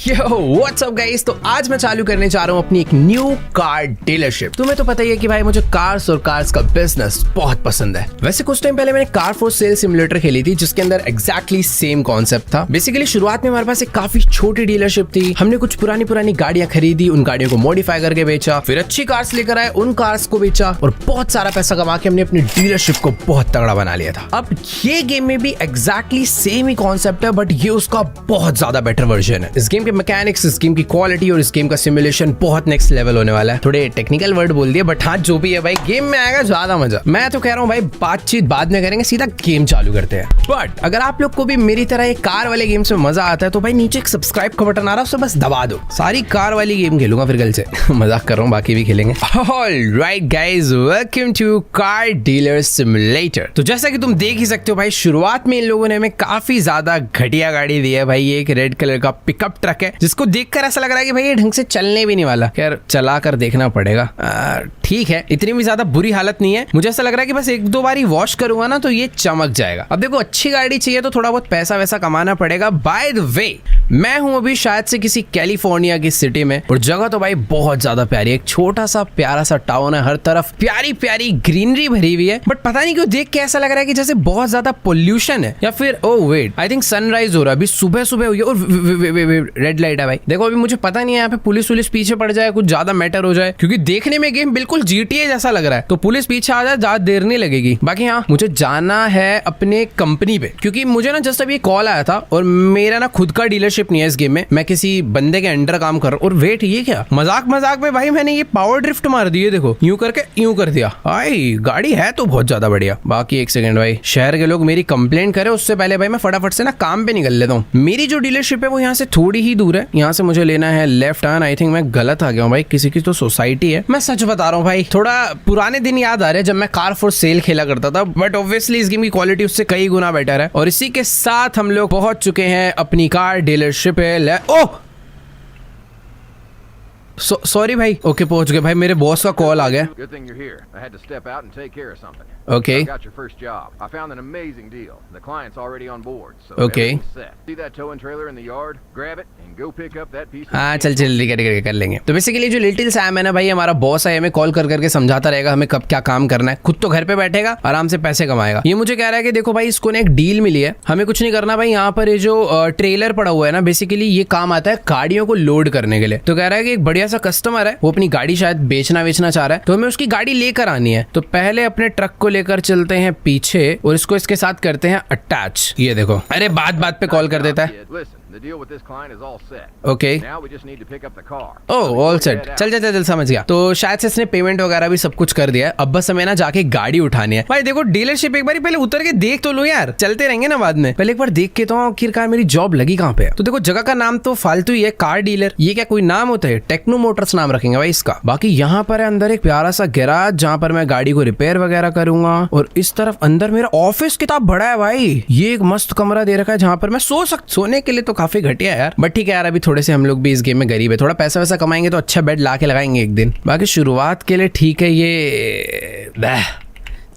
Yo what's up guys, तो आज मैं चालू करने जा रहा हूँ अपनी एक न्यू कार डीलरशिप। तुम्हें तो पता ही है कि भाई मुझे कार्स और कार्स का बिजनेस बहुत पसंद है। वैसे कुछ टाइम पहले मैंने कार फॉर सेल सिमुलेटर खेली थी जिसके अंदर एग्जैक्टली सेम कॉन्सेप्ट था। बेसिकली शुरुआत में हमारे पास एक काफी छोटी डीलरशिप थी। हमने कुछ पुरानी गाड़ियां खरीदी, उन गाड़ियों को मॉडिफाई करके बेचा, फिर अच्छी कार्स लेकर आए, उन कार्स को बेचा और बहुत सारा पैसा कमा के हमने अपनी डीलरशिप को बहुत तगड़ा बना लिया था। अब ये गेम में भी एग्जैक्टली सेम ही कॉन्सेप्ट है, बट ये उसका बहुत ज्यादा बेटर वर्जन है। इस गेम के मैकेनिक्स, इस गेम की क्वालिटी और इस गेम का सिमुलेशन बहुत नेक्स्ट लेवल होने वाला है। थोड़े टेक्निकल वर्ड बोल दिए, बट हाँ जो भी है भाई, गेम में आएगा ज्यादा मजा। मैं तो कह रहा हूँ भाई बातचीत बाद में करेंगे, सीधा गेम चालू करते हैं। बट अगर आप लोग को भी मेरी तरह एक कार वाले गेम से मजा आता है तो भाई नीचे एक सब्सक्राइब का बटन आ रहा है, उससे बस दबा दो। सारी कार वाली गेम खेलूंगा फिर कल से। मजाक कर रहा हूँ, बाकी भी खेलेंगे। Alright guys, welcome to car dealer simulator. तो जैसा कि तुम देख ही सकते हो भाई, शुरुआत में इन लोगों ने हमें काफी ज्यादा घटिया गाड़ी दी है भाई। ये एक रेड कलर का पिकअप ट्रक है जिसको देखकर ऐसा लग रहा है कि भाई ये ढंग से चलने भी नहीं वाला। खैर चला कर देखना पड़ेगा। ठीक है, इतनी भी ज्यादा बुरी हालत नहीं है। मुझे ऐसा लग रहा है कि बस एक दो बारी वॉश करूंगा ना तो ये चमक जाएगा। अब देखो, अच्छी गाड़ी चाहिए तो थोड़ा बहुत पैसा वैसा कमाना पड़ेगा। बाय द वे, मैं हूं अभी शायद से किसी कैलिफोर्निया की सिटी में और जगह तो भाई बहुत ज्यादा प्यारी है। एक छोटा सा प्यारा सा टाउन है, हर तरफ प्यारी प्यारी ग्रीनरी भरी हुई है। बट पता नहीं क्यों देख के ऐसा लग रहा है कि जैसे बहुत ज्यादा पोल्यूशन है, या फिर oh wait, I think sunrise हो रहा है। अभी सुबह सुबह हुई है और रेड लाइट है भाई। देखो अभी मुझे पता नहीं है यहाँ पे पुलिस पीछे पड़ जाए, कुछ ज्यादा मैटर हो जाए, क्योंकि देखने में गेम बिल्कुल GTA जैसा लग रहा है। तो पुलिस पीछे आ जाए, ज्यादा देर नहीं लगेगी। बाकी हाँ, मुझे जाना है अपने कंपनी पे, क्योंकि मुझे ना जस्ट अभी कॉल आया था और मेरा ना खुद का डीलरशिप नहीं है इस गेम में। मैं किसी बंदे के अंडर काम कर रहा हूँ। और वेट, ये क्या मजाक में भाई मैंने ये पावर ड्रिफ्ट मार दी है। देखो यूं करके यूं कर दिया। भाई गाड़ी है तो बहुत ज्यादा बढ़िया। बाकी एक सेकंड भाई, शहर के लोग मेरी कंप्लेंट करे उससे पहले भाई मैं फटाफट से ना काम पे निकल लेता हूँ। मेरी जो डीलरशिप है वो यहाँ से थोड़ी ही दूर है। यहाँ से मुझे लेना है लेफ्ट टर्न। आई थिंक मैं गलत आ गया हूँ भाई, किसी की तो सोसाइटी है। मैं सच बता रहा हूँ भाई, थोड़ा पुराने दिन याद आ रहे हैं जब मैं कार फॉर सेल खेला करता था। बट ऑब्वियसली इस गेम की क्वालिटी उससे कई गुना बेटर है। और इसी के साथ हम लोग पहुंच चुके हैं अपनी कार डीलरशिप है। ओह सॉरी भाई। ओके पहुंच गए भाई, मेरे बॉस का कॉल आ गया। Okay. I got your first job. I found an amazing deal. The client's already on board, so Okay. everything's set. See that towing trailer in the yard? Grab it and go pick up that piece of हाँ चल कर लेंगे। तो basically जो little Sam है ना भाई, हमारा बॉस है, हमें कॉल कर करके समझाता रहेगा हमें कब क्या काम करना है। खुद तो घर पे बैठेगा, आराम से पैसे कमाएगा। ये मुझे कह रहा है कि देखो भाई, इसको ना एक डील मिली है, हमें कुछ नहीं करना भाई। यहाँ पर ये जो ट्रेलर पड़ा हुआ है ना, बेसिकली ये काम आता है गाड़ियों को लोड करने के लिए। तो कह रहा है कि एक बढ़िया सा कस्टमर है, वो अपनी गाड़ी शायद बेचना चाह रहा है, तो हमें उसकी गाड़ी लेकर आनी है। तो पहले अपने ट्रक को लेकर चलते हैं पीछे और इसको इसके साथ करते हैं अटैच। ये देखो, अरे बात पे कॉल कर देता है। Listen, the deal with this client is all set. Okay, Now we just need to pick up the car. Oh all set. चल समझ गया। तो शायद से इसने पेमेंट वगैरह भी सब कुछ कर दिया है। अब बस हमें ना जाके गाड़ी उठानी है। भाई देखो, डीलरशिप एक बार पहले उतर के देख तो लो यार, चलते रहेंगे ना बाद में। पहले एक बार देख के तो आखिरकार मेरी जॉब लगी कहाँ पे है। तो देखो, जगह का नाम तो फालतू ही है, कार डीलर। ये क्या कोई नाम होता है? टेक्नो मोटर्स नाम रखेंगे भाई इसका। बाकी यहाँ पर है अंदर एक प्यारा सा गैराज जहाँ पर मैं गाड़ी को रिपेयर वगैरह करूंगा। और इस तरफ अंदर मेरा ऑफिस कितना बड़ा है भाई। ये एक मस्त कमरा दे रखा है जहाँ पर मैं सोने के लिए तो काफी घटिया है यार। बट ठीक है यार, अभी थोड़े से हम लोग भी इस गेम में गरीब है, थोड़ा पैसा वैसा कमाएंगे तो अच्छा बेड ला के लगाएंगे एक दिन। बाकी शुरुआत के लिए ठीक है। ये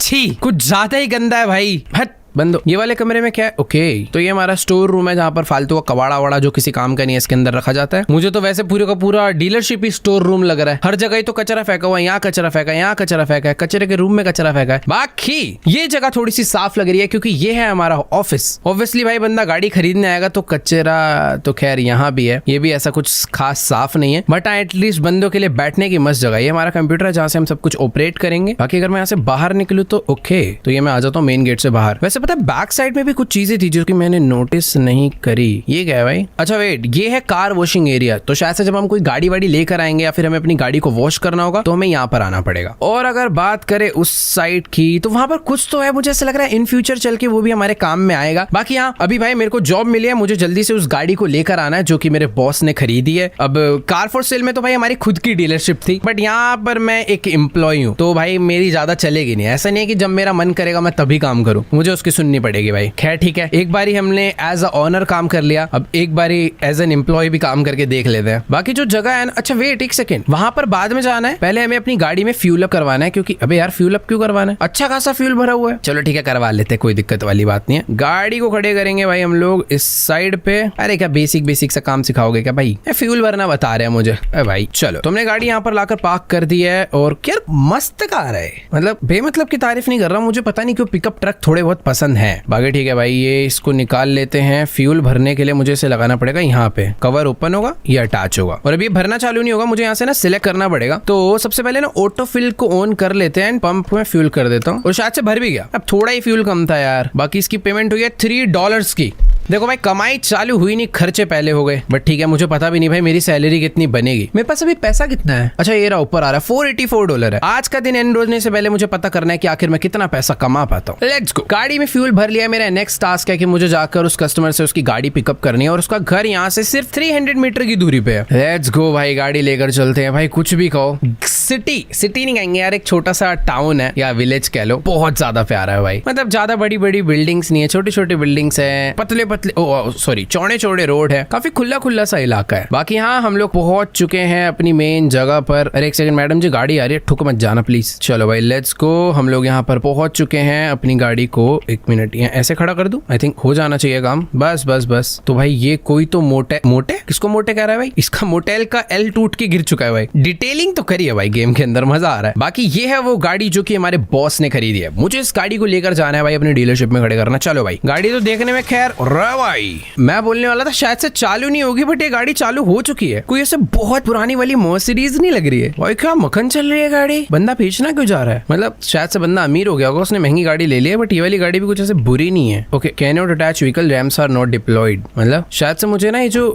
छी कुछ ज्यादा ही गंदा है भाई। हट बंदो। ये वाले कमरे में क्या है? ओके, तो ये हमारा स्टोर रूम है जहाँ पर फालतू का कबाड़ा वाड़ा जो किसी काम का नहीं है इसके अंदर रखा जाता है। मुझे तो वैसे पूरे का पूरा डीलरशिप ही स्टोर रूम लग रहा है। हर जगह ही तो कचरा फेंका हुआ है। यहाँ कचरा फेंका है, यहाँ कचरा फेंका है, कचरे के रूम में कचरा फेंका है। बाकी ये जगह थोड़ी सी साफ लग रही है क्योंकि ये है हमारा ऑफिस। ऑब्वियसली भाई बंदा गाड़ी खरीदने आएगा तो कचरा तो खैर यहाँ भी है। ये भी ऐसा कुछ खास साफ नहीं है, बट एटलीस्ट बंदों के लिए बैठने की मस्त जगह। ये हमारा कंप्यूटर है जहाँ से हम सब कुछ ऑपरेट करेंगे। बाकी अगर मैं यहाँ से बाहर निकलूँ तो ओके, तो ये मैं आ जाता हूँ मेन गेट से बाहर। वैसे पता है बैक साइड में भी कुछ चीजें थी जो कि मैंने नोटिस नहीं करी। ये क्या है भाई? अच्छा वेट, ये है कार वॉशिंग एरिया। तो शायद से जब हम कोई गाड़ी वाड़ी लेकर आएंगे या फिर हमें अपनी गाड़ी को वॉश करना होगा तो हमें यहाँ पर आना पड़ेगा। और अगर बात करें उस साइड की तो वहां पर कुछ तो है, मुझे ऐसा लग रहा है इन फ्यूचर चल के वो भी हमारे काम में आएगा। बाकी हाँ, अभी भाई मेरे को जॉब मिली है, मुझे जल्दी से उस गाड़ी को लेकर आना है जो कि मेरे बॉस ने खरीदी है। अब कार फॉर सेल में तो भाई हमारी खुद की डीलरशिप थी, बट यहाँ पर मैं एक एम्प्लॉय हूँ तो भाई मेरी ज्यादा चलेगी नहीं। ऐसा नहीं है कि जब मेरा मन करेगा मैं तभी काम करूँ, मुझे उसकी सुननी पड़ेगी भाई। खैर ठीक है, एक बारी हमने एज अ ऑनर काम कर लिया, अब एक बारी एज एन एम्प्लॉय भी काम करके देख लेते हैं। बाकी जो जगह है ना, अच्छा वेट एक सेकंड, वहां पर बाद में जाना है, पहले हमें अपनी गाड़ी में फ्यूल अप करवाना है, क्योंकि अबे यार फ्यूल अप क्यों करवाना है, अच्छा खासा फ्यूल भरा हुआ है। चलो ठीक है, करवा लेते हैं, कोई दिक्कत वाली बात नहीं है। गाड़ी को खड़े करेंगे भाई हम लोग इस साइड पे। अरे क्या बेसिक सा काम सिखाओगे क्या भाई, फ्यूल भरना बता रहे हैं मुझे। अरे भाई चलो, तुमने गाड़ी यहाँ पर लाकर पार्क कर दी है, और क्या मस्त कार है, मतलब बेमतलब की तारीफ नहीं कर रहा हूँ, मुझे पता नहीं क्यों पिकअप ट्रक थोड़े बहुत पसंद है। बाकी ठीक है भाई, ये इसको निकाल लेते हैं। फ्यूल भरने के लिए मुझे इसे लगाना पड़ेगा यहाँ पे, कवर ओपन होगा, ये अटैच होगा, और अभी भरना चालू नहीं होगा, मुझे यहाँ से ना सिलेक्ट करना पड़ेगा। तो सबसे पहले ना ऑटो फिल को ऑन कर लेते हैं, पंप में फ्यूल कर देता हूँ, और शायद से भर भी गया। अब थोड़ा ही फ्यूल कम था यार। बाकी इसकी पेमेंट हुई है $3 की। देखो भाई, कमाई चालू हुई नहीं, खर्चे पहले हो गए, बट ठीक है, मुझे पता भी नहीं भाई मेरी सैलरी कितनी बनेगी। मेरे पास अभी पैसा कितना है, अच्छा ये रहा ऊपर आ रहा है, $484 है। आज का दिन एंड होने से पहले मुझे पता करना है कि आखिर मैं कितना पैसा कमा पाता हूँ। Let's go. गाड़ी में फ्यूल भर लिया। मेरा नेक्स्ट टास्क है कि मुझे जाकर उस कस्टमर से उसकी गाड़ी पिकअप करनी है, और उसका घर यहाँ से सिर्फ 300 मीटर की दूरी पे है। लेट्स गो भाई, गाड़ी लेकर चलते हैं भाई। कुछ भी कहो, सिटी नहीं कहेंगे यार, एक छोटा सा टाउन है या विलेज कह लो, बहुत ज्यादा प्यारा है भाई। मतलब ज्यादा बड़ी बड़ी बिल्डिंग्स नहीं है, छोटी छोटी बिल्डिंग्स है, पतले पतले चौड़े चौड़े रोड है, काफी खुला सा इलाका है। बाकी हाँ, हम लोग पहुंच चुके हैं अपनी मेन जगह पर। अरे एक सेकंड मैडम जी, गाड़ी आ रही है, ठुक मत जाना प्लीज। चलो भाई लेट्स गो, हम लोग यहाँ पर पहुंच चुके हैं। अपनी गाड़ी को एक मिनट यहाँ ऐसे खड़ा कर दूं, आई थिंक हो जाना चाहिए काम। बस। तो भाई ये कोई तो मोटे किसको मोटे कह रहा है भाई, इसका मोटेल का एल टूट के गिर चुका है भाई। डिटेलिंग तो करी है भाई गेम के अंदर, मजा आ रहा है। बाकी ये है वो गाड़ी जो कि हमारे बॉस ने खरीदी है। मुझे इस गाड़ी को लेकर जाना है भाई, अपनी डीलरशिप में खड़े करना। चलो भाई, गाड़ी तो देखने में खैर भाई, मैं बोलने वाला था शायद से चालू नहीं होगी, बट ये गाड़ी चालू हो चुकी है। कोई ऐसे बहुत पुरानी वाली मर्सिडीज नहीं लग रही है भाई, क्या मक्खन चल रही है गाड़ी। बंदा बेचना क्यों जा रहा है, मतलब शायद से बंदा अमीर हो गया होगा, उसने महंगी गाड़ी ले ली है, बट ये वाली गाड़ी भी कुछ ऐसे बुरी नहीं है। Okay, can not attach vehicle, ramps are not deployed, मतलब शायद से मुझे ना ये जो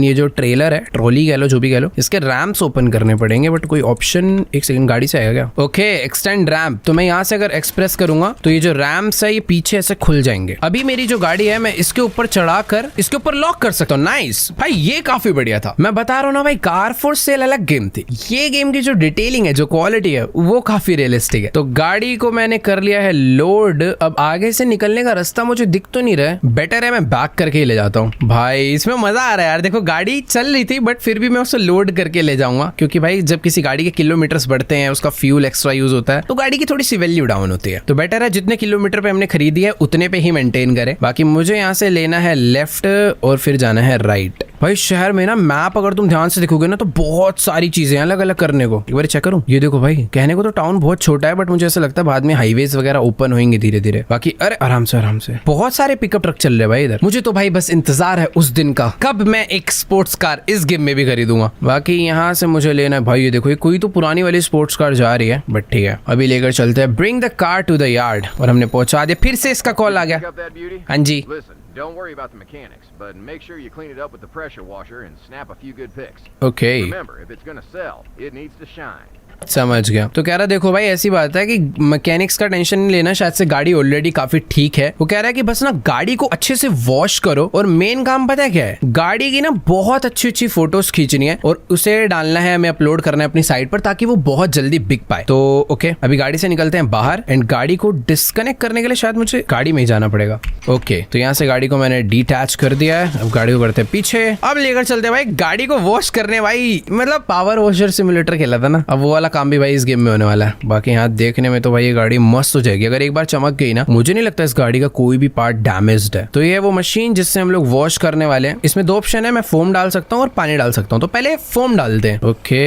ये जो ट्रेलर है, ट्रॉली कह लो, जो भी कह लो, इसके रैम्प्स ओपन करने पड़ेंगे, बट कोई ऑप्शन एक सेकंड गाड़ी से आएगा क्या। ओके, एक्सटेंड रैम्प, तो मैं यहाँ से अगर एक्सप्रेस करूंगा तो ये जो रैम्प्स है ये पीछे ऐसे खुल जाएंगे। अभी मेरी जो गाड़ी है, मैं इसके ऊपर चढ़ाकर इसके ऊपर लॉक कर सकता हूँ। नाइस भाई, ये काफी बढ़िया था। मैं बता रहा हूँ ना भाई, कार फॉर सेल अलग गेम थी। ये गेम की जो डिटेलिंग है, जो क्वालिटी है, वो काफी रियलिस्टिक है। तो गाड़ी को मैंने कर लिया है लोड। अब आगे से निकलने का रास्ता मुझे दिख तो नहीं रहा है, बेटर है मैं बैक करके ही ले जाता हूँ भाई। इसमें मजा आ रहा है यार। देखो गाड़ी चल रही थी, बट फिर भी मैं उसे लोड करके ले जाऊंगा, क्योंकि भाई जब किसी गाड़ी के किलोमीटर्स बढ़ते हैं, उसका फ्यूल एक्स्ट्रा यूज होता है, तो गाड़ी की थोड़ी सी वैल्यू डाउन होती है। तो बेटर है जितने किलोमीटर पे हमने खरीदी है उतने पे ही मेंटेन करें। बाकी मुझे यहाँ से लेना है लेफ्ट और फिर जाना है राइट। भाई शहर में ना मैप अगर तुम ध्यान से देखोगे ना, तो बहुत सारी चीजें अलग अलग करने को। एक बार चेक करूं, ये देखो भाई, कहने को तो टाउन बहुत छोटा है, बट मुझे ऐसा लगता है बाद में हाईवेज वगैरह ओपन होंगे धीरे धीरे। बाकी अरे आराम से बहुत सारे पिकअप ट्रक चल रहे भाई इधर। मुझे तो भाई बस इंतजार है उस दिन का, कब मैं एक स्पोर्ट्स कार इस गेम में भी खरीदूंगा। बाकी यहाँ से मुझे लेना है भाई, ये देखो, ये कोई तो पुरानी वाली स्पोर्ट्स कार जा रही है, बट ठीक है, अभी लेकर चलते हैं। Bring the car to the yard, और हमने पहुंचा दिया। फिर से इसका कॉल आ गया। Pick up that beauty? हाँ जी। Listen, don't worry about the mechanics, but make sure you clean it up with the pressure washer and snap a few good pics. Okay, Remember, if it's gonna sell, it needs to shine. समझ गया। तो कह रहा देखो भाई, ऐसी बात है कि मैकेनिक्स का टेंशन नहीं लेना, शायद से गाड़ी ऑलरेडी काफी ठीक है। वो कह रहा है कि बस ना गाड़ी को अच्छे से वॉश करो, और मेन काम पता है क्या है, गाड़ी की ना बहुत अच्छी फोटोज खींचनी है और उसे डालना है, हमें अपलोड करना है अपनी साइट पर, ताकि वो बहुत जल्दी बिक पाए। तो ओके, अभी गाड़ी से निकलते हैं बाहर, एंड गाड़ी को डिस्कनेक्ट करने के लिए शायद मुझे गाड़ी में ही जाना पड़ेगा। ओके, तो यहाँ से गाड़ी को मैंने डिटैच कर दिया है। अब गाड़ी को करते हैं पीछे। अब लेकर चलते हैं भाई गाड़ी को वॉश करने। भाई मतलब पावर वॉशर सिमुलेटर खेला था ना, अब वो वाला काम भी भाई इस गेम में होने वाला है। बाकी यहाँ देखने में तो भाई ये गाड़ी मस्त हो जाएगी। अगर एक बार चमक गई ना, मुझे नहीं लगता इस गाड़ी का कोई भी पार्ट डैमेज्ड है। तो ये है वो मशीन जिससे हम लोग वॉश करने वाले हैं। इसमें दो ऑप्शन है, मैं फोम डाल सकता हूँ और पानी डाल सकता हूँ। तो पहले फोम डालते हैं। ओके,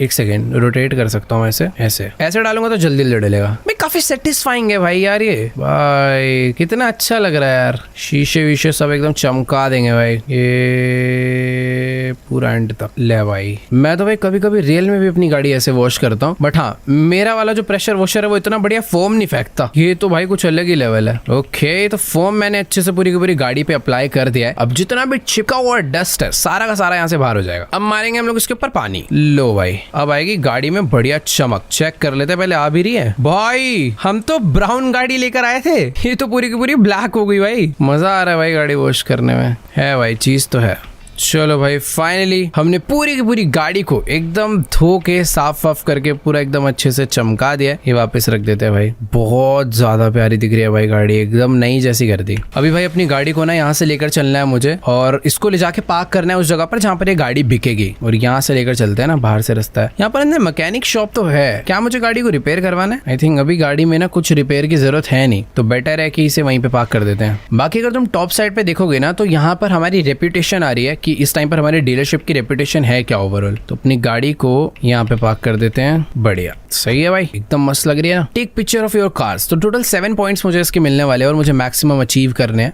एक सेकेंड, रोटेट कर सकता हूँ ऐसे डालूंगा तो जल्दी डलेगा भाई। काफी सेटिस्फाइंग है भाई यार ये। भाई कितना अच्छा लग रहा है यार, शीशे वीशे सब एकदम चमका देंगे भाई, ये पूरा एंड तक। ले भाई, मैं तो भाई कभी कभी रियल में भी अपनी गाड़ी ऐसे वॉश करता हूँ, बट हाँ, मेरा वाला जो प्रेशर वॉशर है वो इतना बढ़िया फोम नहीं फेंकता। ये तो भाई कुछ अलग ही लेवल है। ओके, तो फोम मैंने अच्छे से पूरी की पूरी गाड़ी पे अप्लाई कर दिया है। अब जितना भी चिपका हुआ डस्ट है सारा का सारा यहाँ से बाहर हो जाएगा। अब मारेंगे हम लोग इसके ऊपर पानी। लो भाई, अब आएगी गाड़ी में बढ़िया चमक। चेक कर लेते पहले, आ भी रही है भाई। हम तो ब्राउन गाड़ी लेकर आए थे, ये तो पूरी की पूरी ब्लैक हो गई भाई। मजा आ रहा है भाई गाड़ी वॉश करने में, है भाई, चीज तो है। चलो भाई फाइनली हमने पूरी की पूरी गाड़ी को एकदम धो के साफ वाफ करके पूरा एकदम अच्छे से चमका दिया। ये वापस रख देते हैं भाई। बहुत ज्यादा प्यारी दिख रही है भाई गाड़ी, एकदम नई जैसी कर दी। अभी भाई अपनी गाड़ी को ना यहाँ से लेकर चलना है मुझे और इसको ले जाके पार्क करना है उस जगह पर जहाँ पर ये गाड़ी बिकेगी और यहाँ से लेकर चलते हैं ना, बाहर से रास्ता है। यहाँ पर अंदर मैकेनिक शॉप तो है, क्या मुझे गाड़ी को रिपेयर करवाना है? आई थिंक अभी गाड़ी में ना कुछ रिपेयर की जरूरत है नहीं, तो बेटर है कि इसे वहीं पे पार्क कर देते हैं। बाकी अगर तुम टॉप साइड पे देखोगे ना तो यहाँ पर हमारी रेपुटेशन आ रही है कि इस टाइम पर हमारे डीलरशिप की रेपुटेशन है क्या ओवरऑल। तो अपनी गाड़ी को यहाँ पे पार्क कर देते हैं। बढ़िया, सही है भाई, एकदम मस्त लग रही है ना। Take picture of your cars. तो टोटल 7 पॉइंट्स मुझे इसके मिलने वाले हैं और मुझे मैक्सिमम अचीव करने हैं।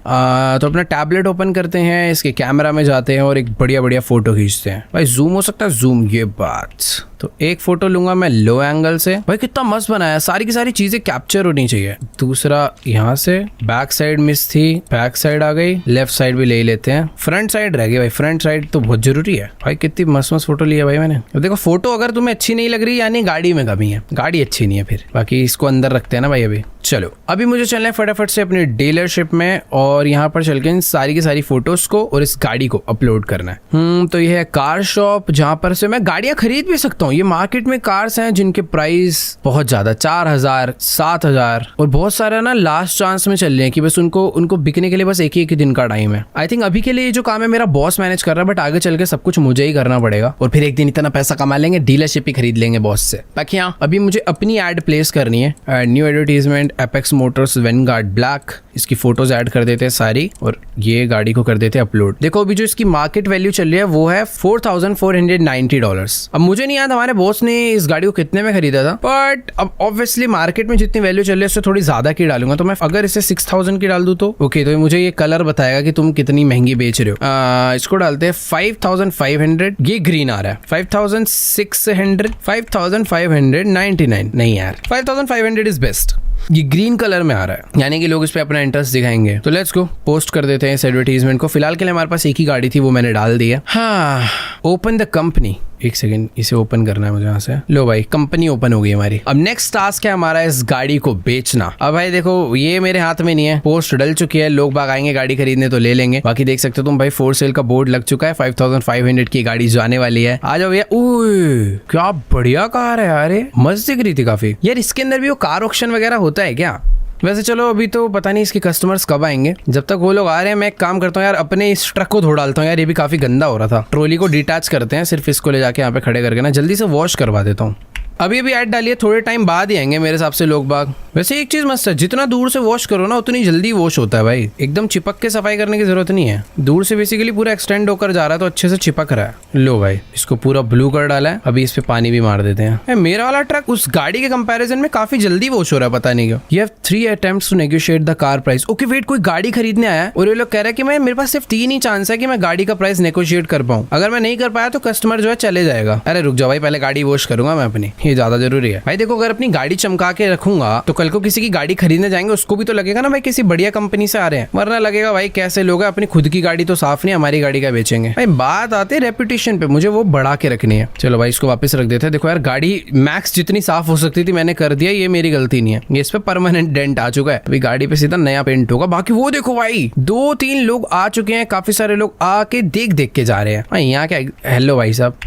तो अपना टैबलेट ओपन करते हैं, इसके कैमरा में जाते हैं और एक बढ़िया बढ़िया फोटो खींचते हैं। भाई जूम हो सकता है, जूम, ये बात। तो एक फोटो लूंगा मैं लो एंगल से। भाई कितना मस्त बनाया, सारी की सारी चीजें कैप्चर होनी चाहिए। दूसरा यहाँ से बैक साइड मिस थी, बैक साइड आ गई, लेफ्ट साइड भी ले लेते हैं, फ्रंट साइड रह गई भाई। फ्रंट साइड तो बहुत जरूरी है भाई। कितनी मस्त मस्त फोटो लिया भाई मैंने। अब देखो फोटो अगर तुम्हें अच्छी नहीं लग रही यानी गाड़ी में कमी है, गाड़ी अच्छी नहीं है फिर। बाकी इसको अंदर रखते हैं ना भाई। अभी चलो, अभी मुझे चलना है फटाफट से अपनी डीलरशिप में और यहाँ पर चल के इन सारी की सारी फोटोज को और इस गाड़ी को अपलोड करना है। तो ये है कार शॉप जहाँ पर से मैं गाड़ियां खरीद भी सकता हूँ। ये मार्केट में कार्स हैं जिनके प्राइस बहुत ज्यादा 4000, 7000 और बहुत सारे ना लास्ट चांस में चल रहे हैं कि बस उनको बिकने के लिए बस एक ही दिन का टाइम है। आई थिंक अभी के लिए जो काम है मेरा बॉस मैनेज कर रहा है, बट आगे चल के सब कुछ मुझे ही करना पड़ेगा और फिर एक दिन इतना पैसा कमा लेंगे, डीलरशिप ही खरीद लेंगे बॉस से। बाकी हाँ, अभी मुझे अपनी एड प्लेस करनी है। New advertisement, Apex Motors Vanguard black. इसकी फोटोज ऐड कर देते हैं सारी और ये गाड़ी को कर देते हैं अपलोड। देखो अभी जो इसकी मार्केट वैल्यू चल रही है वो है $4490। अब मुझे नहीं याद हमारे बॉस ने इस गाड़ी को कितने में खरीदा था, बट अब ऑब्वियसली मार्केट में जितनी वैल्यू चल रही है उससे थोड़ी ज्यादा की डालूंगा। तो मैं अगर इसे 6000 की डाल दूं तो ओके, तो मुझे ये कलर बताएगा कि तुम कितनी महंगी बेच रहे हो। इसको डालते हैं 5500। ये ग्रीन आ रहा है 5600, 5599। नहीं यार, 5500 इज बेस्ट। ये ग्रीन कलर में आ रहा है यानी कि लोग इस पे अपना इंटरेस्ट दिखाएंगे। तो लेट्स गो, पोस्ट कर देते हैं इस एडवर्टीजमेंट को। फिलहाल के लिए हमारे पास एक ही गाड़ी थी, वो मैंने डाल दी है। हाँ, ओपन द कंपनी। एक सेकंड, इसे ओपन करना है मुझे यहाँ से। लो भाई, कंपनी ओपन हो गई हमारी। अब नेक्स्ट टास्क है हमारा इस गाड़ी को बेचना। अब भाई देखो ये मेरे हाथ में नहीं है, पोस्ट डल चुकी है, लोग बाग आएंगे गाड़ी खरीदने तो ले लेंगे। बाकी देख सकते हो तुम भाई, फॉर सेल का बोर्ड लग चुका है। 5500 की गाड़ी जाने वाली है। आ जाओ भैया। क्या बढ़िया कार है यार, मस्त दिख रही थी काफी यार। इसके अंदर भी वो कार ऑक्शन वगैरह होता है क्या? वैसे चलो अभी तो पता नहीं इसके कस्टमर्स कब आएंगे। जब तक वो लोग आ रहे हैं मैं एक काम करता हूँ यार, अपने इस ट्रक को धो डालता हूँ यार, ये भी काफी गंदा हो रहा था। ट्रॉली को डिटैच करते हैं, सिर्फ इसको ले जाके यहाँ पे खड़े करके ना जल्दी से वॉश करवा देता हूँ। अभी ऐड डालिए, थोड़े टाइम बाद ही आएंगे मेरे हिसाब से लोग बाग। वैसे एक चीज मस्त है, जितना दूर से वॉश करो ना उतनी जल्दी वॉश होता है भाई। एकदम चिपक के सफाई करने की जरूरत नहीं है। दूर से बेसिकली पूरा एक्सटेंड होकर जा रहा है तो अच्छे से चिपक रहा है। लो भाई, इसको पूरा ब्लू कर डाला है। अभी इस पे पानी भी मार देते हैं। मेरा वाला ट्रक उस गाड़ी के कंपैरिजन में काफी जल्दी वॉश हो रहा है, पता नहीं क्यों। You have 3 attempts to negotiate the car price। Okay wait, कोई गाड़ी खरीदने आया है और ये लोग कह रहा है कि मेरे पास सिर्फ 3 ही चांस है कि मैं गाड़ी का प्राइस नेगोशिएट कर पाऊँ। अगर मैं नहीं कर पाया तो कस्टमर जो है चले जाएगा। अरे रुक जाओ भाई, पहले गाड़ी वॉश करूंगा मैं अपनी, ये ज्यादा जरूरी है भाई। देखो अगर अपनी गाड़ी चमका के रखूंगा तो कल को किसी की गाड़ी खरीदने जाएंगे उसको भी तो लगेगा ना भाई किसी बढ़िया कंपनी से आ रहे हैं, वरना लगेगा भाई कैसे लोग अपनी खुद की गाड़ी तो साफ नहीं, हमारी गाड़ी का बेचेंगे भाई। बात आती है रेपुटेशन पे, मुझे वो बढ़ा के रखनी है। चलो भाई इसको वापस रख देते हैं। देखो यार गाड़ी मैक्स जितनी साफ हो सकती थी मैंने कर दिया, ये मेरी गलती नहीं है। ये इस पे परमानेंट डेंट आ चुका है, अभी गाड़ी पे सीधा नया पेंट होगा। बाकी वो देखो भाई 2-3 लोग आ चुके हैं, काफी सारे लोग आके देख के जा रहे हैं भाई। यहाँ क्या, हेलो भाई साहब।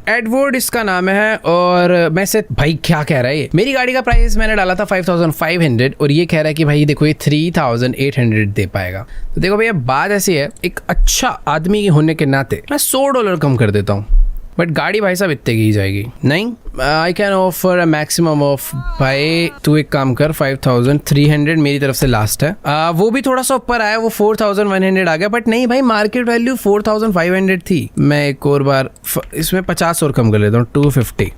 एडवर्ड इसका नाम है और मैं से भाई क्या कह रहा है ये। मेरी गाड़ी का प्राइस मैंने डाला था 5500 और ये कह रहा है कि भाई देखो ये 3800 दे पाएगा। तो देखो भैया बात ऐसी है, एक अच्छा आदमी होने के नाते मैं $100 कम कर देता हूँ, बट गाड़ी भाई साहब इतने की ही जाएगी। नहीं, I can offer a maximum of भाई, तू एक काम कर 5300 मेरी तरफ से लास्ट है। वो भी थोड़ा सा ऊपर आया, वो 4100 आ गया, बट नहीं भाई मार्केट वैल्यू 4500 थी। मैं एक और बार इसमें 50 और कम कर लेता हूँ, 250।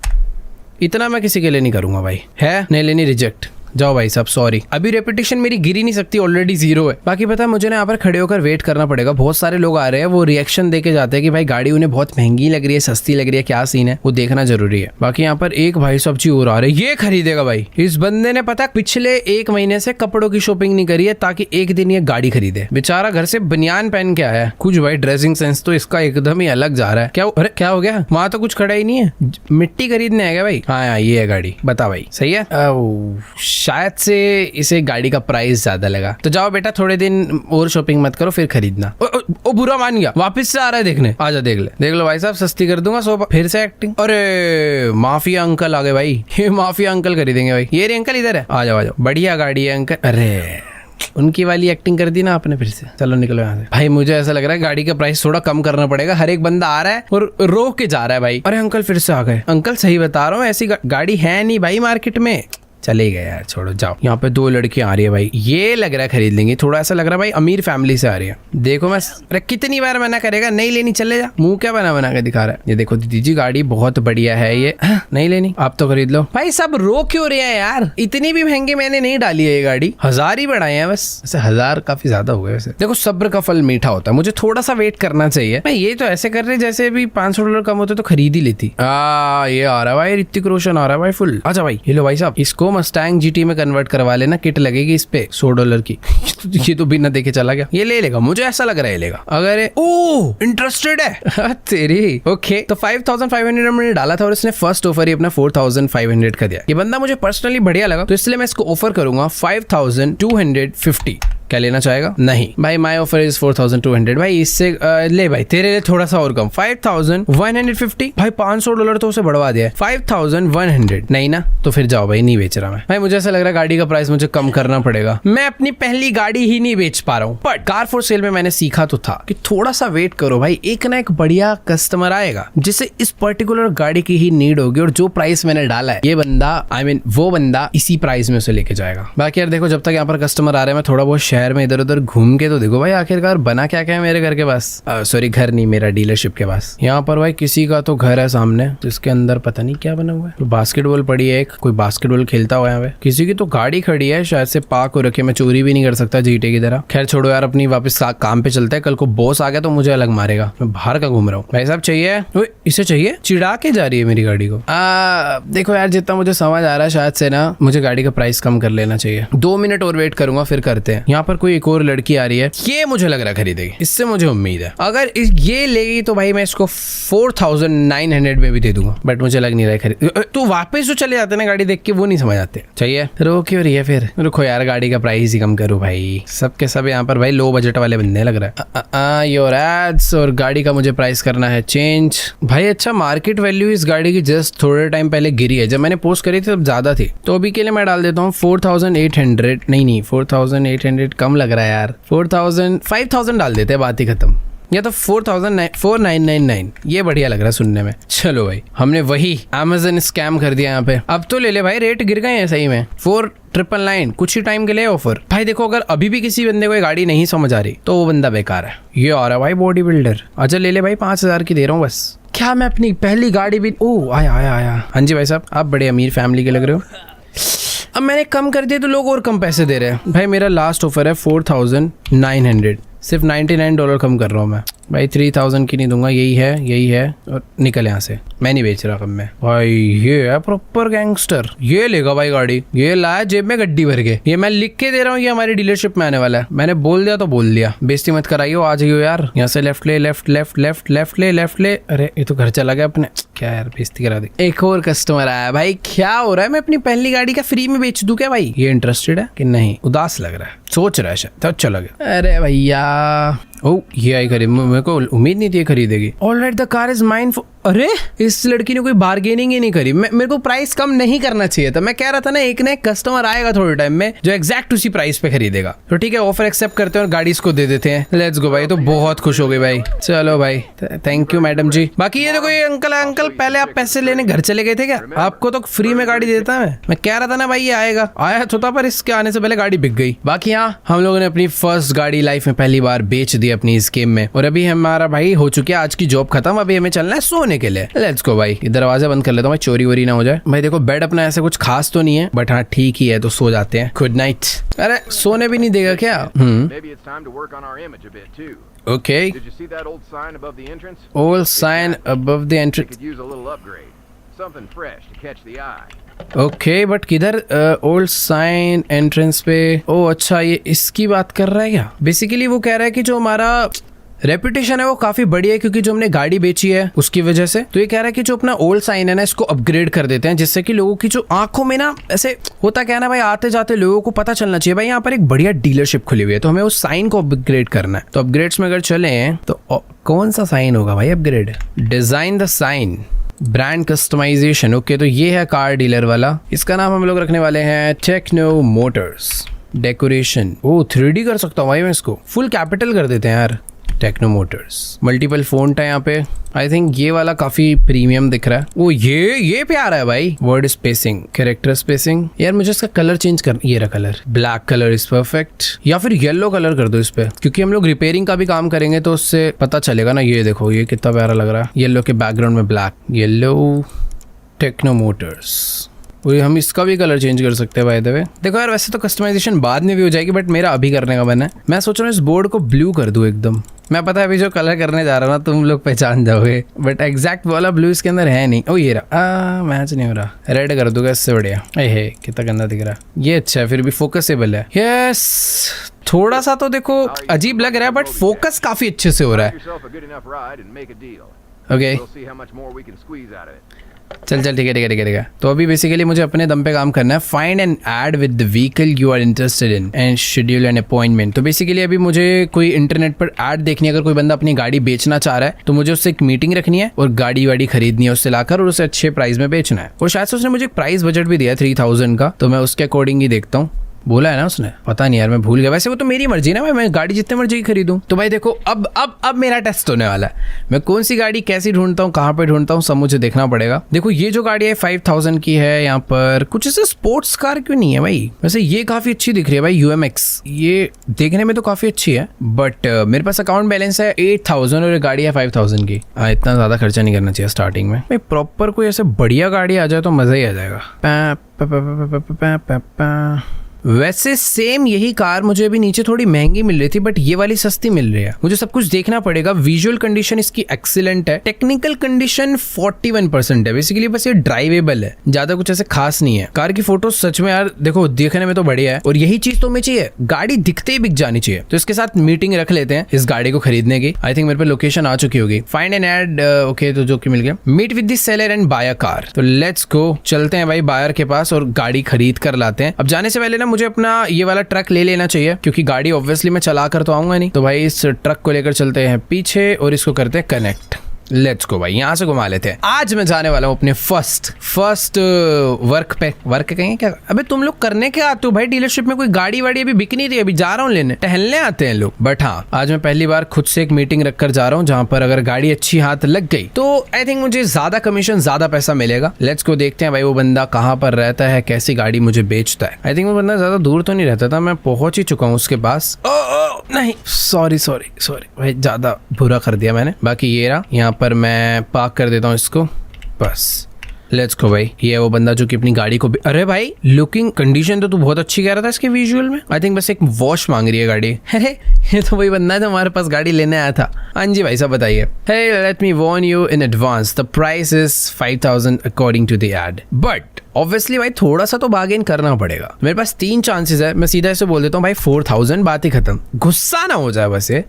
इतना मैं किसी के लिए नहीं करूंगा भाई, है नहीं लेनी, रिजेक्ट। जाओ भाई साहब, सॉरी। अभी रेपुटेशन मेरी गिरी नहीं सकती, ऑलरेडी 0 है। बाकी पता है मुझे ना यहाँ पर खड़े होकर वेट करना पड़ेगा। बहुत सारे लोग आ रहे हैं, वो रिएक्शन देके जाते हैं कि भाई गाड़ी उन्हें बहुत महंगी लग रही है, सस्ती लग रही है, क्या सीन है, वो देखना जरूरी है। बाकी यहाँ पर एक भाई साहब जी और आ रहे हैं, ये खरीदेगा भाई। इस बंदे ने पता पिछले 1 महीने से कपड़ों की शॉपिंग नहीं करी है ताकि एक दिन ये गाड़ी खरीदे। बेचारा घर से बनियान पहन के आया है। कुछ भाई ड्रेसिंग सेंस तो इसका एकदम ही अलग जा रहा है। क्या अरे क्या हो गया, वहां तो कुछ खड़ा ही नहीं है, मिट्टी खरीदने आएगा भाई। हाँ ये है गाड़ी, बता भाई सही है। शायद से इसे गाड़ी का प्राइस ज्यादा लगा। तो जाओ बेटा, थोड़े दिन और शॉपिंग मत करो, फिर खरीदना। ओ बुरा मान गया, वापस से आ रहा है देखने। आजा देख लो भाई साहब, सस्ती कर दूंगा 100। फिर से एक्टिंग। अरे माफिया अंकल आ गए भाई, ये माफिया अंकल खरीदेंगे भाई। ये रे अंकल इधर है, आ जाओ बढ़िया गाड़ी है अंकल। अरे उनकी वाली एक्टिंग कर दी ना आपने फिर से। चलो निकलो यहाँ से भाई। मुझे ऐसा लग रहा है गाड़ी का प्राइस थोड़ा कम करना पड़ेगा। हर एक बंदा आ रहा है और रोक के जा रहा है भाई। अरे अंकल फिर से आ गए। अंकल सही बता रहा हूँ, ऐसी गाड़ी है नहीं भाई मार्केट में। चले गए यार, छोड़ो जाओ। यहाँ पे 2 लड़कियां आ रही है भाई, ये लग रहा है खरीद लेंगी। थोड़ा ऐसा लग रहा है भाई अमीर फैमिली से आ रही है। देखो मैं, अरे कितनी बार मना करेगा, नहीं लेनी चले जा। मुंह क्या बना के दिखा रहा है। ये देखो दीदी जी, गाड़ी बहुत बढ़िया है ये। नहीं लेनी, आप तो खरीद लो भाई। सब रो क्यों रहे हैं यार, इतनी भी महंगी मैंने नहीं डाली है ये गाड़ी। 1000 ही बढ़ाए हैं बस। ऐसे 1000 काफी ज्यादा हो गए वैसे। देखो सब्र का फल मीठा होता है, मुझे थोड़ा सा वेट करना चाहिए। मैं ये तो ऐसे कर रहे जैसे भी $500 कम होते तो खरीद ही लेती। ये आ रहा है भाई, ऋतिक रोशन आ रहा है भाई फुल। अच्छा भाई, ये लो भाई साहब, इसको मस्टैंग जीटी में कन्वर्ट करवा लेना, किट लगेगी इस पे $100 की। ये तो बिना देखे चला गया। ये ले लेगा, मुझे ऐसा लग रहा है लेगा। अगर इंटरेस्टेड है तेरी। ओके तो 5500 मैंने डाला था और इसने फर्स्ट ऑफर ही अपना 4500 का दिया। ये बंदा मुझे पर्सनली बढ़िया लगा, तो इसलिए मैं इसको ऑफर करूंगा 5250। क्या लेना चाहेगा? नहीं भाई, माई ऑफर इज 4200। भाई इससे ले भाई, तेरे लिए थोड़ा सा और कम 5150। भाई $500 तो उसे बढ़वा दिया, 5100। नहीं ना, तो फिर जाओ भाई, नहीं बेच रहा मैं। भाई मुझे ऐसा लग रहा है गाड़ी का प्राइस मुझे कम करना पड़ेगा। मैं अपनी पहली गाड़ी ही नहीं बेच पा रहा हूँ। बट कार फॉर सेल में मैंने सीखा तो था कि थोड़ा सा वेट करो भाई, एक ना एक बढ़िया कस्टमर आएगा जिसे इस पर्टिकुलर गाड़ी की ही नीड होगी, और जो प्राइस मैंने डाला है ये बंदा, वो बंदा इसी प्राइस में उसे लेके जाएगा। बाकी यार देखो, जब तक यहाँ पर कस्टमर आ रहे हैं मैं थोड़ा बहुत शहर में इधर उधर घूम के तो देखो भाई आखिरकार बना क्या क्या है मेरे घर के पास। सॉरी घर नहीं, मेरा डीलरशिप के पास। यहाँ पर भाई किसी का तो घर है सामने, जिसके अंदर पता नहीं क्या बना हुआ है। तो बास्केटबॉल पड़ी है, एक कोई बास्केटबॉल खेलता हुआ है। किसी की तो गाड़ी खड़ी है, शायद से पार्क हो रखी है। मैं चोरी भी नहीं कर सकता जीटे की तरह। खैर छोड़ो यार, अपनी वापस काम पे चलता है। कल को बॉस आ गया तो मुझे अलग मारेगा। मैं बाहर का घूम रहा हूँ। भाई साहब चाहिए? इसे चाहिए? चिढ़ा के जा रही है मेरी गाड़ी को। देखो यार, जितना मुझे समझ आ रहा है शायद से ना मुझे गाड़ी का प्राइस कम कर लेना चाहिए। 2 मिनट और वेट करूंगा, फिर करते हैं। यहाँ पर कोई एक और लड़की आ रही है, ये मुझे लग रहा है खरीदेगी। इससे मुझे उम्मीद है, अगर ये लेगी तो भाई मैं इसको 4900 में भी दे दूंगा। बट मुझे लग नहीं रहा है खरीद। तो वापस जो चले जाते ना गाड़ी देख के, वो नहीं समझ आते। चाहिए? रो क्यों रही है फिर? रुको यार, गाड़ी का प्राइस ही कम करो भाई। सबके सब यहाँ पर भाई लो बजट वाले बंदे लग रहा है। योर एड्स, और गाड़ी का मुझे प्राइस करना है चेंज। भाई अच्छा, मार्केट वैल्यू इस गाड़ी की जस्ट थोड़े टाइम पहले गिरी है। जब मैंने पोस्ट करी थी तब ज्यादा थी, तो अभी के लिए मैं डाल देता हूँ 4800। नहीं 4800 कम लग रहा है यार। 5000 डाल देते हैं, बात ही खत्म। या तो 4999। ये बढ़िया लग रहा है सुनने में। चलो भाई, हमने वही Amazon स्कैम कर दिया यहाँ पे। अब तो ले ले भाई, रेट गिर गए हैं सही में। 4999 कुछ ही टाइम के लिए ऑफर। भाई देखो, अगर अभी भी किसी बंदे को ये गाड़ी नहीं समझ आ रही तो वो बंदा बेकार है। ये आ रहा है भाई बॉडी बिल्डर। अच्छा ले ले भाई, 5000 की दे रहा हूँ बस। क्या मैं अपनी पहली गाड़ी भी? आया। हाँ जी भाई साहब, आप बड़े अमीर फैमिली के लग रहे हो। अब मैंने कम कर दिया तो लोग और कम पैसे दे रहे हैं। भाई मेरा लास्ट ऑफर है 4900, सिर्फ $99 कम कर रहा हूँ मैं भाई। 3000 की नहीं दूंगा, यही है। और निकल यहाँ से, मैं नहीं बेच रहा कम में। भाई ये है प्रॉपर गैंगस्टर। ये लेगा भाई गाड़ी, ये लाया जेब में गड्डी भर के। ये मैं लिख के दे रहा हूँ, ये हमारी डीलरशिप में आने वाला है। मैंने बोल दिया तो बोल दिया, बेइज्जती मत कराइयो। आ जाइयो यार, यहाँ से लेफ्ट ले। अरे ये तो घर चला गया अपने। क्या यार, बेइज्जती करा दी। एक और कस्टमर आया। भाई क्या हो रहा है? मैं अपनी पहली गाड़ी का फ्री में बेच दूं क्या भाई? ये इंटरेस्टेड है कि नहीं? उदास लग रहा है, सोच रहा है शायद, तो चला गया। अरे भैया, ये आई खरीद। मेरे को उम्मीद नहीं थी ये खरीदेगी। Alright, the car is mine. अरे इस लड़की ने कोई बार्गेनिंग ही नहीं करी। मेरे को प्राइस कम नहीं करना चाहिए था। मैं कह रहा था ना, एक कस्टमर आएगा थोड़े टाइम में जो एग्जैक्ट उसी प्राइस पे खरीदेगा। तो ठीक है, ऑफर एक्सेप्ट करते हैं और गाड़ी इसको दे देते हैं। लेट्स गो भाई। तो बहुत खुश हो गई भाई। चलो भाई, थैंक यू मैडम जी। बाकी ये देखो, ये अंकल पहले आप पैसे लेने घर चले गए थे क्या? आपको तो फ्री में गाड़ी देता मैं कह रहा था ना भाई, ये आया तो था, पर इसके आने से पहले गाड़ी बिक गई। बाकी हाँ, हम लोगों ने अपनी फर्स्ट गाड़ी लाइफ में पहली बार बेच दी अपनी इस गेम में। और अभी हमारा भाई हो चुकी है आज की जॉब खत्म। अभी हमें चलना है सोने के लिए। लेट्स गो भाई। दरवाजा बंद कर लेता हूँ, चोरी वोरी ना हो जाए। भाई देखो, बेड अपना ऐसे कुछ खास तो नहीं है, बट हाँ ठीक ही है, तो सो जाते हैं। Good night. अरे सोने भी नहीं देगा क्या? Okay. Did you see that old sign above the entrance? Old sign above the entrance. It could use a little upgrade. Something fresh to catch the eye. Okay, but किधर? Old sign entrance पे। ओ अच्छा, ये इसकी बात कर रहा है क्या? बेसिकली वो कह रहा है कि जो हमारा रेपुटेशन है वो काफी बढ़िया है क्योंकि जो हमने गाड़ी बेची है उसकी वजह से। तो ये कह रहा है कि जो अपना ओल्ड साइन है ना इसको अपग्रेड कर देते हैं, जिससे कि लोगों की जो आंखों में ना ऐसे होता क्या है ना भाई, आते जाते लोगों को पता चलना चाहिए भाई यहाँ पर एक बढ़िया डीलरशिप खुली हुई है, तो हमें उस साइन को अपग्रेड करना है। तो अपग्रेड्स में अगर चले तो कौन सा साइन होगा भाई upgrade? Design the sign, brand customisation. Okay, तो ये है कार डीलर वाला। इसका नाम हम लोग रखने वाले हैं टेक्नो मोटर्स। डेकोरेशन, ओ 3D कर सकता हूँ भाई मैं इसको, फुल कैपिटल कर देते हैं यार, टेक्नो मोटर्स। मल्टीपल फोन्ट है यहाँ पे। आई थिंक ये वाला काफी प्रीमियम दिख रहा है। ओ ये प्यारा है भाई। Word spacing, character spacing. यार मुझे इसका कलर चेंज कर, ये रहा colour, black colour is perfect, या फिर येलो कलर कर दो इस पे, क्योंकि हम लोग रिपेयरिंग का भी काम करेंगे तो उससे पता चलेगा ना। ये देखो ये कितना प्यारा लग रहा है, येलो के बैकग्राउंड में ब्लैक, येलो टेक्नो मोटर्स। और हम इसका भी कलर चेंज कर सकते हैं बाय द वे। देखो यार वैसे तो कस्टमाइजेशन बाद में भी हो जाएगी, बट मेरा अभी करने का मन है। मैं सोच रहा हूँ इस बोर्ड को ब्लू कर दूं एकदम। मैं पता है अभी जो कलर करने जा रहा हूँ ना तुम लोग पहचान जाओगे, बट एग्जैक्ट वाला ब्लू इसके अंदर है नहीं। ओ ये रहा, मैच नहीं हो रहा। रेड कर दूंगा इससे बढ़िया। हे कितना गंदा दिख रहा है। ये अच्छा है, फिर भी फोकसेबल है। यस, थोड़ा सा तो देखो अजीब लग रहा है बट फोकस काफी अच्छे से हो रहा है। ओके चल ठीक है। तो अभी बेसिकली मुझे अपने दम पे काम करना है। Find an ad with the vehicle you are interested in and schedule an appointment. तो बेसिकली अभी मुझे कोई इंटरनेट पर ऐड देखनी है, अगर कोई बंदा अपनी गाड़ी बेचना चाह रहा है तो मुझे उससे एक मीटिंग रखनी है और गाड़ी वाड़ी खरीदनी है उससे लाकर, और उसे अच्छे प्राइस में बेचना है। और शायद से उसने मुझे एक प्राइस बजट भी दिया है 3000 का, तो मैं उसके अकॉर्डिंग ही देखता हूँ। बोला है ना उसने, पता नहीं यार मैं भूल गया। वैसे वो तो मेरी मर्जी ना भाई, मैं गाड़ी जितने मर्जी की खरीदूं। तो भाई देखो अब मेरा टेस्ट होने वाला है। मैं कौन सी गाड़ी कैसी ढूंढता हूँ, कहाँ पे ढूंढता हूँ, सब मुझे देखना पड़ेगा। देखो ये जो गाड़ी है 5000 की है। यहाँ पर कुछ ऐसे स्पोर्ट्स कार क्यों नहीं है भाई? वैसे ये काफी अच्छी दिख रही है भाई, UMX। ये देखने में तो काफी अच्छी है, बट मेरे पास अकाउंट बैलेंस है 8000 और गाड़ी है 5000 की। इतना ज्यादा खर्चा नहीं करना चाहिए स्टार्टिंग में भाई। प्रॉपर कोई ऐसे बढ़िया गाड़ी आ जाए तो मजा ही आ जाएगा। वैसे सेम यही कार मुझे अभी नीचे थोड़ी महंगी मिल रही थी, बट ये वाली सस्ती मिल रही है। मुझे सब कुछ देखना पड़ेगा। विजुअल कंडीशन इसकी एक्सीलेंट है, टेक्निकल कंडीशन 41% है। बेसिकली बस ये ड्राइवेबल है, ज्यादा कुछ ऐसे खास नहीं है। कार की फोटो सच में यार देखो देखने में तो बढ़िया है, और यही चीज तो हमें चाहिए, गाड़ी दिखते ही बिक जानी चाहिए। तो इसके साथ मीटिंग रख लेते हैं इस गाड़ी को खरीदने की। आई थिंक मेरे पे लोकेशन आ चुकी होगी। फाइंड एन एड, ओके तो जो कि मिल गया। Meet with the seller and buy a car. तो लेट्स गो, चलते हैं भाई बायर के पास और गाड़ी खरीद कर लाते हैं। अब जाने से पहले ना मुझे अपना ये वाला ट्रक ले लेना चाहिए, क्योंकि गाड़ी ऑब्वियसली मैं चला कर तो आऊंगा नहीं। तो भाई इस ट्रक को लेकर चलते हैं पीछे और इसको करते हैं कनेक्ट। लेट्स गो भाई, यहाँ से घुमा लेते हैं। आज मैं जाने वाला हूँ अपने फर्स्ट वर्क पे। वर्क कहेंगे क्या? अबे तुम लोग करने क्या आते हो भाई डीलरशिप में? कोई गाड़ी वाड़ी अभी बिकनी थी, अभी जा रहा हूँ लेने, टहलने आते हैं लोग। बट हाँ, आज मैं पहली बार खुद से एक मीटिंग रखकर जा रहा हूँ, जहाँ पर अगर गाड़ी अच्छी हाथ लग गई तो आई थिंक मुझे ज्यादा कमीशन, ज्यादा पैसा मिलेगा। लेट्स गो, देखते हैं भाई वो बंदा कहाँ पर रहता है, कैसी गाड़ी मुझे बेचता है। आई थिंक वो बंदा ज्यादा दूर तो नहीं रहता था, मैं पहुंच ही चुका हूँ उसके पास। नहीं, सॉरी भाई, ज्यादा बुरा कर दिया मैंने। बाकी ये रहा, यहाँ पर मैं पार्क कर देता हूँ इसको, बस। लेट्स गो भाई, ये वो बंदा जो कि अपनी गाड़ी को अरे भाई लुकिंग कंडीशन तो तू बहुत अच्छी कह रहा था इसके विजुअल में। आई थिंक बस एक वॉश मांग रही है गाड़ी। अरे ये तो वही बंदा है जो हमारे पास गाड़ी लेने आया था। हाँ जी भाई साहब बताइए। Hey let me warn you in advance, the price is 5000 according to the ad, but obviously भाई थोड़ा सा तो बार्गेन करना पड़ेगा। मेरे पास 3 चांसेस है, मैं सीधा ऐसे बोल देता हूँ भाई 4000, बात ही खत्म। गुस्सा ना हो जाए बस ये।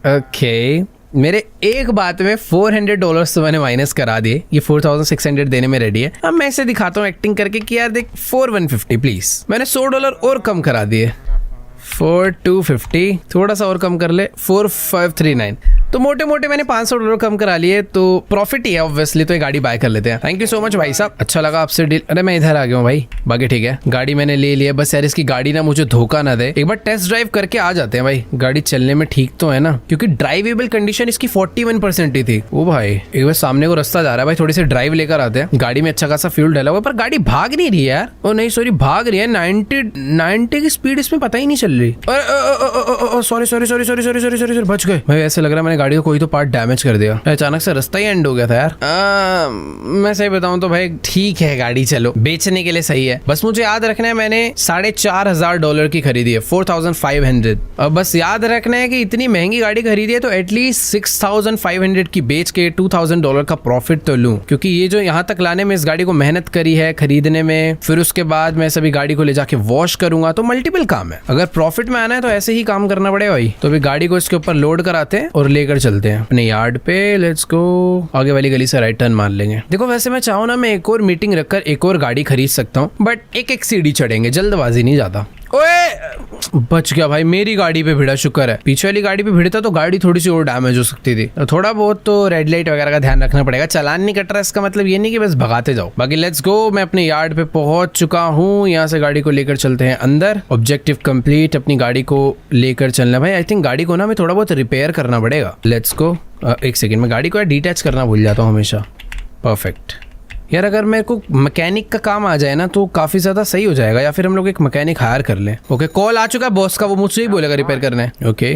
ओके, मेरे एक बात में $400 तो मैंने माइनस करा दिए। ये 4600 देने में रेडी है। अब मैं इसे दिखाता हूँ एक्टिंग करके कि यार देख 4150 प्लीज। मैंने $100 और कम करा दिए, 4250, थोड़ा सा और कम कर ले 4539। तो मोटे मोटे मैंने $500 कम करा लिए, तो प्रॉफिट ही है ऑब्वियसली। तो ये गाड़ी बाय कर लेते हैं। थैंक यू सो मच भाई साहब, अच्छा लगा आपसे डील। अरे मैं इधर आ गया हूँ भाई। बाकी ठीक है, गाड़ी मैंने ले लिया। बस यार इसकी गाड़ी ना मुझे धोखा ना दे। एक बार टेस्ट ड्राइव करके आ जाते हैं भाई, गाड़ी चलने में ठीक तो है ना, क्योंकि ड्राइवेबल कंडीशन इसकी 41% ही थी। ओ भाई एक बार सामने को रास्ता जा रहा है भाई, थोड़ी सी ड्राइव लेकर आते हैं। गाड़ी में अच्छा खासा फ्यूल डाला हुआ, पर गाड़ी भाग नहीं रही है यार। ओ नहीं सॉरी, भाग रही है। 90 की स्पीड इसमें पता ही नहीं चल रही। सॉरी बच गए भाई। ऐसे लग रहा है मैंने गाड़ी का कोई तो पार्ट डैमेज कर दिया। अचानक से रास्ता ही एंड हो गया था यार। मैं सही बताऊं तो भाई ठीक है, गाड़ी चलो बेचने के लिए सही है। बस मुझे याद रखना है मैंने $4,500 की खरीदी है, 4500। अब बस याद रखना है कि इतनी महंगी गाड़ी खरीदी है तो एटलीस्ट 6500 की बेच के $2000 का प्रॉफिट तो लूं, क्योंकि ये जो यहाँ तक लाने में इस गाड़ी को मेहनत करी है खरीदने में, फिर उसके बाद मैं सभी गाड़ी को ले जाके वॉश करूंगा, तो मल्टीपल काम है। अगर प्रॉफिट में आना है तो ऐसे ही काम करना पड़ेगा भाई। तो अभी गाड़ी को इसके ऊपर लोड कराते हैं और लेकर चलते हैं अपने यार्ड पे। Let's go. आगे वाली गली से राइट टर्न मार लेंगे। देखो वैसे मैं चाहूँ ना, मैं एक और मीटिंग रखकर एक और गाड़ी खरीद सकता हूँ, बट एक सीढ़ी चढ़ेंगे, जल्दबाजी नहीं ज्यादा। ओए बच गया भाई, मेरी गाड़ी पे भिड़ा, शुक्र है। पीछे वाली गाड़ी पे भिड़ता तो गाड़ी थोड़ी सी और डैमेज हो सकती थी। तो थोड़ा बहुत तो रेड लाइट वगैरह का ध्यान रखना पड़ेगा। चालान नहीं कट रहा, इसका मतलब ये नहीं कि बस भगाते जाओ। बाकी लेट्स गो, मैं अपने यार्ड पे पहुंच चुका हूँ। यहाँ से गाड़ी को लेकर चलते हैं अंदर। ऑब्जेक्टिव कंप्लीट, अपनी गाड़ी को लेकर चलना। भाई आई थिंक गाड़ी को ना मैं थोड़ा बहुत रिपेयर करना पड़ेगा। Let's go. एक सेकेंड, मैं गाड़ी को डिटैच करना भूल जाता हूँ हमेशा। परफेक्ट यार, अगर मेरे को मैकेनिक का काम आ जाए ना तो काफी ज्यादा सही हो जाएगा, या फिर हम लोग एक मैकेनिक हायर कर लें। ओके, कॉल आ चुका है बॉस का, वो मुझसे ही बोलेगा रिपेयर करना है। ओके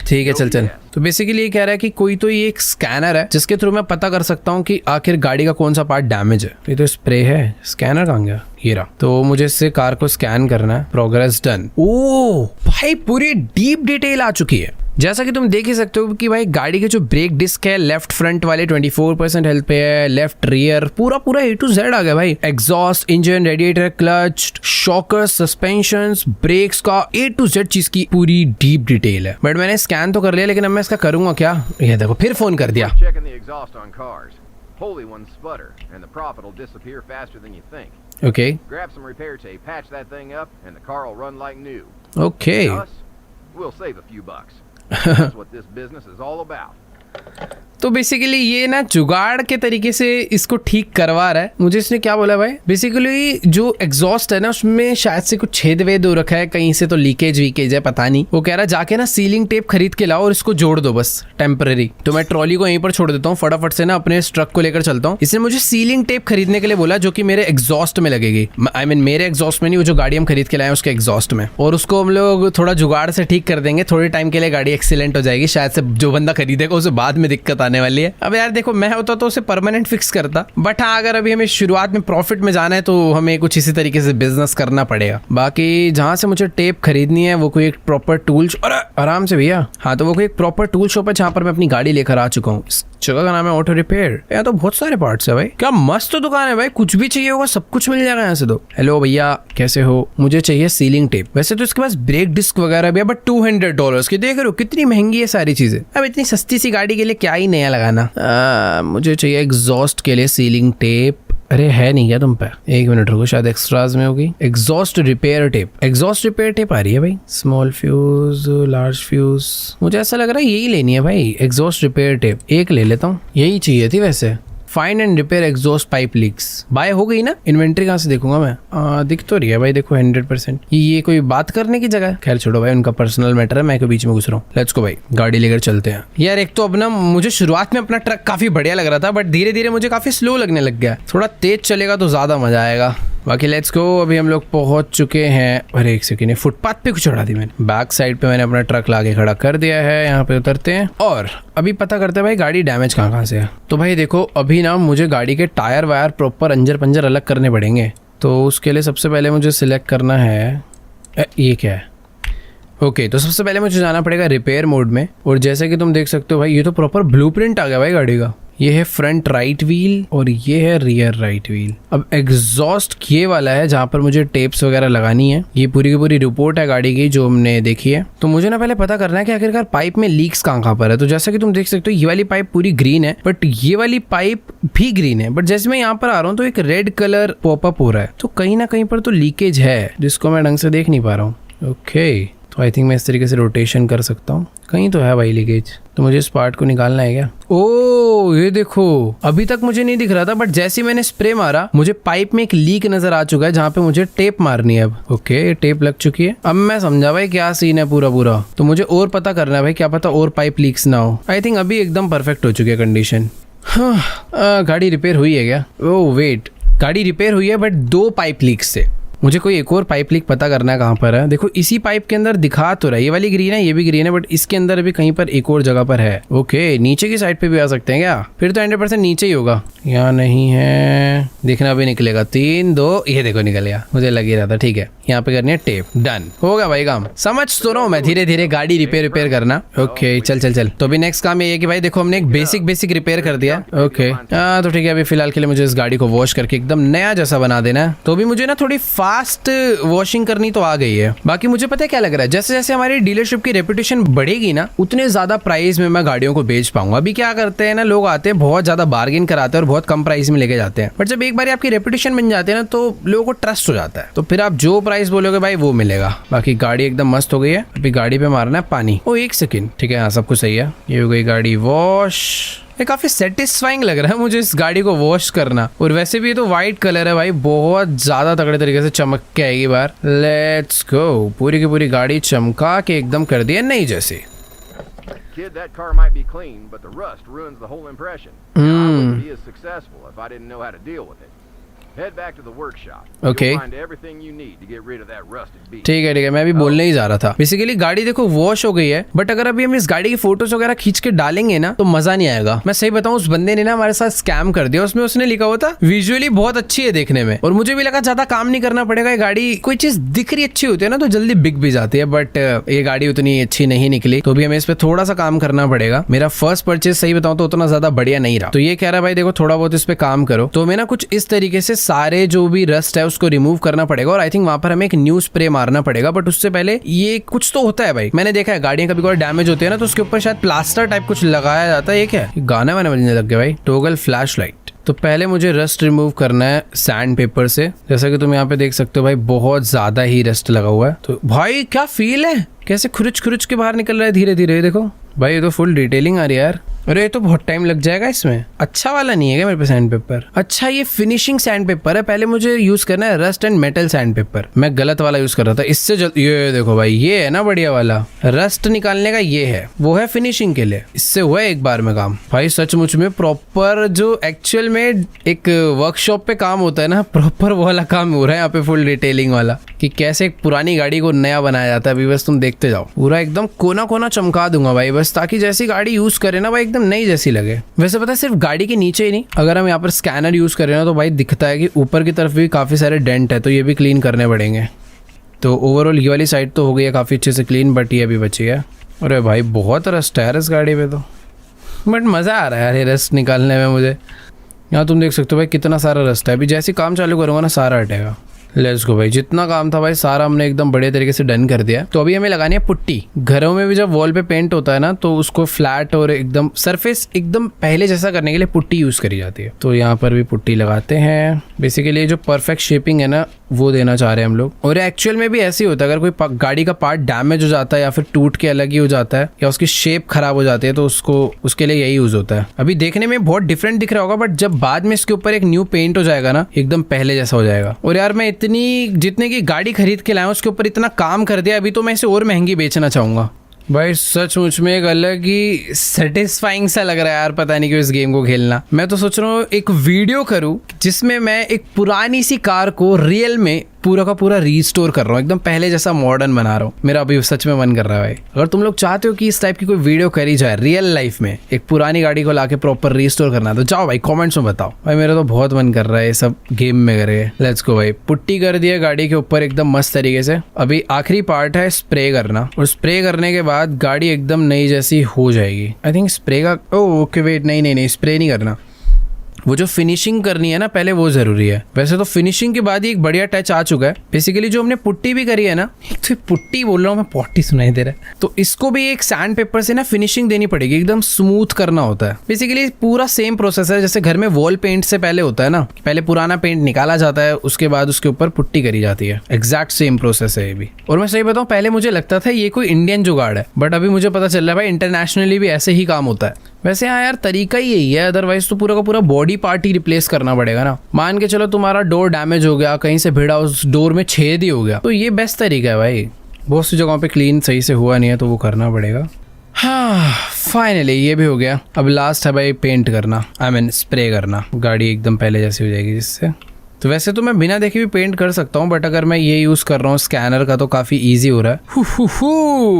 ठीक है, चल। तो बेसिकली ये कह रहा है कि कोई तो ये एक स्कैनर है जिसके थ्रू मैं पता कर सकता हूँ कि आखिर गाड़ी का कौन सा पार्ट डैमेज है। ये तो स्प्रे है, स्कैनर कहाँ गया? ये रहा। तो मुझे इससे कार को स्कैन करना है। Progress done. ओ भाई, पूरी डीप डिटेल आ चुकी है। जैसा कि तुम देख ही सकते हो कि भाई गाड़ी के जो ब्रेक डिस्क है, लेफ्ट फ्रंट वाले 24% हेल्थ पे है, लेफ्ट रियर पूरा A to Z आ गया भाई। Exhaust, engine, radiator, clutch, shockers, suspensions, brakes का A to Z चीज की पूरी डीप डिटेल है। बट मैंने स्कैन तो कर लिया, लेकिन अब मैं इसका करूंगा क्या? ये देखो फिर फोन कर दिया। Checking the exhaust on cars. Holy ones sputter, and the profit will disappear faster than you think. Okay. Grab some repair tape, patch that thing up, and the car will run like new. Okay. Us, we'll save a few bucks. That's what this business is all about. तो basically ये ना जुगाड़ के तरीके से इसको ठीक करवा रहा है। मुझे इसने क्या बोला भाई, बेसिकली जो एग्जॉस्ट है ना उसमें शायद से कुछ छेद वेद हो रखा है, कहीं से तो लीकेज वीकेज है, पता नहीं। वो कह रहा है जाके ना सीलिंग टेप खरीद के लाओ और इसको जोड़ दो बस टेम्पररी। तो मैं ट्रॉली को यहीं पर छोड़ देता हूँ, फटाफट से ना अपने इस ट्रक को लेकर चलता हूँ। इसने मुझे सीलिंग टेप खरीदने के लिए बोला जो कि मेरे एग्जॉस्ट में लगेगी। आई मीन मेरे एग्जॉस्ट में नहीं, वो जो गाड़ी हम खरीद के लाए उसके एग्जॉस्ट में। और उसको हम लोग थोड़ा जुगाड़ से ठीक कर देंगे, थोड़े टाइम के लिए गाड़ी एक्सीलेंट हो जाएगी। शायद से जो बंदा खरीदेगा उसे बाद में दिक्कत आने वाली है। अब यार देखो, मैं होता तो उसे परमानेंट फिक्स करता, बट हाँ अगर अभी हमें शुरुआत में प्रॉफिट में जाना है तो हमें कुछ इसी तरीके से बिजनेस करना पड़ेगा। बाकी जहां से मुझे टेप खरीदनी है वो कोई एक प्रॉपर टूल, अरे आराम से भैया। हाँ तो वो कोई एक प्रॉपर टूल शॉप है जहां पर मैं अपनी गाड़ी लेकर आ चुका हूँ। इस जगह का नाम है ऑटो रिपेयर। यहाँ तो बहुत सारे पार्ट्स है भाई, क्या मस्त दुकान है भाई। कुछ भी चाहिए होगा सब कुछ मिल जाएगा यहाँ से। तो हेलो भैया, कैसे हो? मुझे चाहिए सीलिंग टेप। वैसे तो इसके पास ब्रेक डिस्क वगैरह भी है, बट $200 की। देख रहे हो कितनी महंगी है सारी चीजें। अब इतनी सस्ती सी गाड़ी के लिए क्या ही नया लगाना। मुझे चाहिए एग्जॉस्ट के लिए सीलिंग टेप। अरे है नहीं क्या तुम पे? एक मिनट रुको, शायद एक्स्ट्राज में होगी। Exhaust repair tape, exhaust repair tape आ रही है भाई। स्मॉल फ्यूज, लार्ज फ्यूज, मुझे ऐसा लग रहा है यही लेनी है भाई, एग्जॉस्ट रिपेयर टेप। एक ले लेता हूँ, यही चाहिए थी वैसे। Find and repair exhaust pipe leaks. Buy हो गई ना? इन्वेंट्री कहाँ से देखूंगा मैं? दिख तो रही है भाई, देखो 100%। ये कोई बात करने की जगह है? खैर छोड़ो भाई, उनका पर्सनल मैटर है, मैं के बीच में घुस रहा हूँ। लेट्स गो भाई, गाड़ी लेकर चलते हैं। यार एक तो अब ना मुझे शुरुआत में अपना ट्रक काफी बढ़िया लग रहा था, बट धीरे धीरे मुझे काफी स्लो लगने लग गया। थोड़ा तेज चलेगा तो ज्यादा मजा आएगा। बाकी लेट्स गो। अभी हम लोग पहुंच चुके हैं। अरे एक सेकेंड, फुटपाथ पे कुछ चढ़ा दी मैंने। बैक साइड पे मैंने अपना ट्रक लाके खड़ा कर दिया है। यहाँ पे उतरते हैं और अभी पता करते हैं भाई गाड़ी डैमेज कहाँ से है। तो भाई देखो, अभी ना मुझे गाड़ी के टायर वायर प्रॉपर अंजर पंजर अलग करने पड़ेंगे। तो उसके लिए सबसे पहले मुझे सिलेक्ट करना है, ये क्या है? ओके, तो सबसे पहले मुझे जाना पड़ेगा रिपेयर मोड में। और जैसे कि तुम देख सकते हो भाई, ये तो प्रॉपर ब्लूप्रिंट आ गया भाई गाड़ी का। ये है फ्रंट राइट व्हील और ये है रियर राइट व्हील। अब एग्जॉस्ट ये वाला है जहाँ पर मुझे टेप्स वगैरह लगानी है। ये पूरी की पूरी रिपोर्ट है गाड़ी की जो हमने देखी है। तो मुझे ना पहले पता करना है कि आखिरकार पाइप में लीक्स कहाँ पर है। तो जैसा कि तुम देख सकते हो, ये वाली पाइप पूरी ग्रीन है, बट ये वाली पाइप भी ग्रीन है। बट जैसे मैं यहाँ पर आ रहा हूँ तो एक रेड कलर पॉपअप हो रहा है। तो कहीं ना कहीं पर तो लीकेज है जिसको मैं ढंग से देख नहीं पा रहा हूँ। ओके, तो आई थिंक मैं इस तरीके से रोटेशन कर सकता हूँ। कहीं तो है भाई लीकेज, तो मुझे इस पार्ट को निकालना है क्या? ओ ये देखो, अभी तक मुझे नहीं दिख रहा था, बट जैसे ही मैंने स्प्रे मारा मुझे पाइप में एक लीक नजर आ चुका है जहाँ पे मुझे टेप मारनी है अब। ओके, टेप लग चुकी है। अब मैं समझा भाई क्या सीन है पूरा। तो मुझे और पता करना है भाई, क्या पता और पाइप लीक्स ना हो। आई थिंक अभी एकदम परफेक्ट हो चुकी है कंडीशन। गाड़ी रिपेयर हुई है क्या? ओ वेट, गाड़ी रिपेयर हुई है बट 2 पाइप लीक्स से। मुझे कोई एक और पाइप लीक पता करना है कहाँ पर है। देखो इसी पाइप के अंदर दिखा तो रहा है, ये वाली ग्रीन है, ये भी ग्रीन है, बट इसके अंदर भी कहीं पर एक और जगह पर है। ओके, नीचे की साइड पे भी आ सकते हैं क्या? फिर तो 100% नीचे ही होगा। यहाँ नहीं है, देखना भी निकलेगा। 3 2, ये देखो निकल गया, मुझे लग ही रहा था। ठीक है, यहाँ पे करनी है टेप। डन होगा भाई काम। समझ तो रहा हूँ मैं धीरे धीरे गाड़ी रिपेयर करना। ओके चल चल चल। तो अभी नेक्स्ट काम ये है कि भाई देखो हमने एक बेसिक रिपेयर कर दिया। ओके तो ठीक है, अभी फिलहाल के लिए मुझे इस गाड़ी को वॉश करके एकदम नया जैसा बना देना है। तो अभी मुझे ना थोड़ी फास्ट वॉशिंग करनी तो आ गई है। बाकी मुझे पता है क्या लग रहा है, जैसे जैसे हमारी डीलरशिप की रेपुटेशन बढ़ेगी ना, उतने ज्यादा प्राइस में मैं गाड़ियों को बेच पाऊंगा। अभी क्या करते हैं ना, लोग आते हैं बहुत ज्यादा बार्गेन कराते हैं और बहुत कम प्राइस में लेके जाते हैं, बट जब एक बार आपकी रेपुटेशन बन जाती है ना, तो लोगों को ट्रस्ट हो जाता है, तो फिर आप जो प्राइस बोलोगे भाई वो मिलेगा। बाकी गाड़ी एकदम मस्त हो गई है। अभी गाड़ी पे मारना है पानी। ओ 1 सेकेंड, ठीक है, हाँ सब कुछ सही है। ये हो गई गाड़ी वॉश। ये काफी सेटिस्फाइंग लग रहा है मुझे इस गाड़ी को वॉश करना। और वैसे भी ये तो व्हाइट कलर है भाई, बहुत ज्यादा तगड़े तरीके से चमक के आएगी बार। Let's go. पूरी की पूरी गाड़ी चमका के एकदम कर दी है नई जैसी। Kid, that car might be clean, but the rust ruins the whole impression. Now, I wouldn't be as successful if I didn't know how to deal with it. Head back to the workshop. Okay. You'll find everything you need to get rid of that rusted beast. ठीक है, मैं भी बोलने ही जा रहा था। Basically गाड़ी देखो वॉश हो गई है, बट अगर अभी हम इस गाड़ी की फोटोज वगैरह खींच के डालेंगे ना, तो मजा नहीं आएगा। मैं सही बताऊं, उस बंदे ने ना हमारे साथ स्कैम कर दिया। उसमें उसने लिखा हुआ था विजुअली बहुत अच्छी है देखने में, और मुझे भी लगा ज्यादा काम नहीं करना पड़ेगा। ये गाड़ी कोई चीज दिख रही अच्छी होती है ना, तो जल्दी बिक भी जाती है, बट ये गाड़ी उतनी अच्छी नहीं निकली। तो भी हमें इस पे थोड़ा सा काम करना पड़ेगा। मेरा फर्स्ट परचेज सही बताऊं तो उतना ज्यादा बढ़िया नहीं रहा। तो ये कह रहा है भाई देखो थोड़ा बहुत इस पे काम करो। तो हमें ना कुछ इस तरीके से सारे जो भी रस्ट है उसको रिमूव करना पड़ेगा, और आई थिंक वहां पर हमें एक न्यू स्प्रे मारना पड़ेगा। बट उससे पहले ये कुछ तो होता है भाई, मैंने देखा है गाड़ियां कभी कोई डैमेज होती है ना, तो उसके ऊपर शायद प्लास्टर टाइप कुछ लगाया जाता है। ये क्या है, गाना वाना बजने लग गया भाई। Toggle flash light. तो पहले मुझे रस्ट रिमूव करना है सैंड पेपर से। जैसा कि तुम यहाँ पे देख सकते हो भाई, बहुत ज्यादा ही रस्ट लगा हुआ है। तो भाई क्या फील है, कैसे खुरुच के बाहर निकल रहा है धीरे धीरे। देखो भाई, ये तो फुल डिटेलिंग आ रही है यार। अरे ये तो बहुत टाइम लग जाएगा इसमें। अच्छा वाला नहीं है क्या मेरे पे सैंड पेपर? अच्छा ये फिनिशिंग सैंड पेपर है। पहले मुझे यूज करना है rust and metal sand paper. मैं गलत वाला यूज कर रहा था। इससे ये देखो भाई, ये है ना बढ़िया वाला। रस्ट निकालने का ये है, वो है फिनिशिंग के लिए। इससे हुआ है एक बार में काम। भाई सचमुच में प्रॉपर जो एक्चुअल में एक वर्कशॉप पे काम होता है ना, प्रॉपर वो वाला काम हो रहा है यहाँ पे, फुल डिटेलिंग वाला, कि कैसे एक पुरानी गाड़ी को नया बनाया जाता है। अभी बस तुम देखते जाओ, पूरा एकदम कोना कोना चमका दूंगा भाई बस, ताकि जैसी गाड़ी यूज करे ना भाई एकदम नई जैसी लगे। वैसे पता है सिर्फ गाड़ी के नीचे ही नहीं, अगर हम यहाँ पर स्कैनर यूज करें ना, तो भाई दिखता है कि ऊपर की तरफ भी काफी सारे डेंट है, तो ये भी क्लीन करने पड़ेंगे। तो ओवरऑल ये वाली साइड तो हो गई है काफी अच्छे से क्लीन, बट ये अभी बची है। अरे भाई बहुत रस्ट है इस गाड़ी पे तो, बट मजा आ रहा है यार ये रस्ट निकालने में मुझे। यहाँ तुम देख सकते हो भाई कितना सारा रस्ट है। अभी जैसे काम चालू करूंगा ना, सारा हटेगा। लेट्स गो भाई, जितना काम था भाई सारा हमने एकदम बढ़िया तरीके से डन कर दिया। तो अभी हमें लगानी है पुट्टी। घरों में भी जब वॉल पे पेंट होता है ना, तो उसको फ्लैट और एकदम सरफेस एकदम पहले जैसा करने के लिए पुट्टी यूज करी जाती है। तो यहाँ पर भी पुट्टी लगाते हैं। बेसिकली जो परफेक्ट शेपिंग है ना, वो देना चाह रहे हैं हम लोग। और एक्चुअल में भी ऐसे ही होता है, अगर कोई गाड़ी का पार्ट डैमेज हो जाता है या फिर टूट के अलग ही हो जाता है या उसकी शेप खराब हो जाती है, तो उसके लिए यही यूज होता है। अभी देखने में बहुत डिफरेंट दिख रहा होगा, बट जब बाद में इसके ऊपर एक न्यू पेंट हो जाएगा ना, एकदम पहले जैसा हो जाएगा। और यार मैं जितने की गाड़ी खरीद के लाया उसके ऊपर इतना काम कर दिया, अभी तो मैं इसे और महंगी बेचना चाहूंगा भाई। सचमुच में एक अलग ही सेटिस्फाइंग सा लग रहा है यार, पता नहीं क्यों इस गेम को खेलना। मैं तो सोच रहा हूँ एक वीडियो करूँ जिसमें मैं एक पुरानी सी कार को रियल में पूरा का पूरा रीस्टोर कर रहा हूँ, एकदम पहले जैसा मॉडर्न बना रहा हूँ। मेरा अभी सच में मन कर रहा है भाई। अगर तुम लोग चाहते हो कि इस टाइप की कोई वीडियो करी जाए रियल लाइफ में, एक पुरानी गाड़ी को लाके प्रॉपर रीस्टोर करना, तो जाओ भाई कमेंट्स में बताओ भाई। मेरा तो बहुत मन कर रहा है ये सब गेम में करे। लेट्स गो भाई, पुट्टी कर दिया गाड़ी के ऊपर एकदम मस्त तरीके से। अभी आखिरी पार्ट है स्प्रे करना, और स्प्रे करने के बाद गाड़ी एकदम नई जैसी हो जाएगी। आई थिंक स्प्रे का ओके वेट, नहीं स्प्रे नहीं करना, वो जो फिनिशिंग करनी है ना पहले, वो जरूरी है। वैसे तो फिनिशिंग के बाद ही एक बढ़िया टच आ चुका है। बेसिकली जो हमने पुट्टी भी करी है ना, एक तो पुट्टी बोल रहा हूँ मैं, पॉटी सुनाई दे रहा है, तो इसको भी एक सैंड पेपर से ना फिनिशिंग देनी पड़ेगी, एकदम स्मूथ करना होता है। बेसिकली पूरा सेम प्रोसेस है जैसे घर में वॉल पेंट से पहले होता है ना, पहले पुराना पेंट निकाला जाता है, उसके बाद उसके ऊपर पुट्टी करी जाती है। एग्जैक्ट सेम प्रोसेस है ये भी। और मैं सही बताऊँ, पहले मुझे लगता था ये कोई इंडियन जुगाड़ है, बट अभी मुझे पता चल रहा है भाई इंटरनेशनली भी ऐसे ही काम होता है। वैसे हाँ यार, तरीका ही यही है, अदरवाइज तो पूरा का पूरा बॉडी पार्ट ही रिप्लेस करना पड़ेगा ना। मान के चलो तुम्हारा डोर डैमेज हो गया, कहीं से भिड़ा, उस डोर में छेद ही हो गया, तो ये बेस्ट तरीका है भाई। बहुत सी जगहों पे क्लीन सही से हुआ नहीं है, तो वो करना पड़ेगा। हाँ फाइनली ये भी हो गया। अब लास्ट है भाई पेंट करना, आई मीन स्प्रे करना। गाड़ी एकदम पहले जैसी हो जाएगी जिससे। तो वैसे तो मैं बिना देखे भी पेंट कर सकता हूँ, बट अगर मैं ये यूज कर रहा हूँ स्कैनर का तो काफी इजी हो रहा है।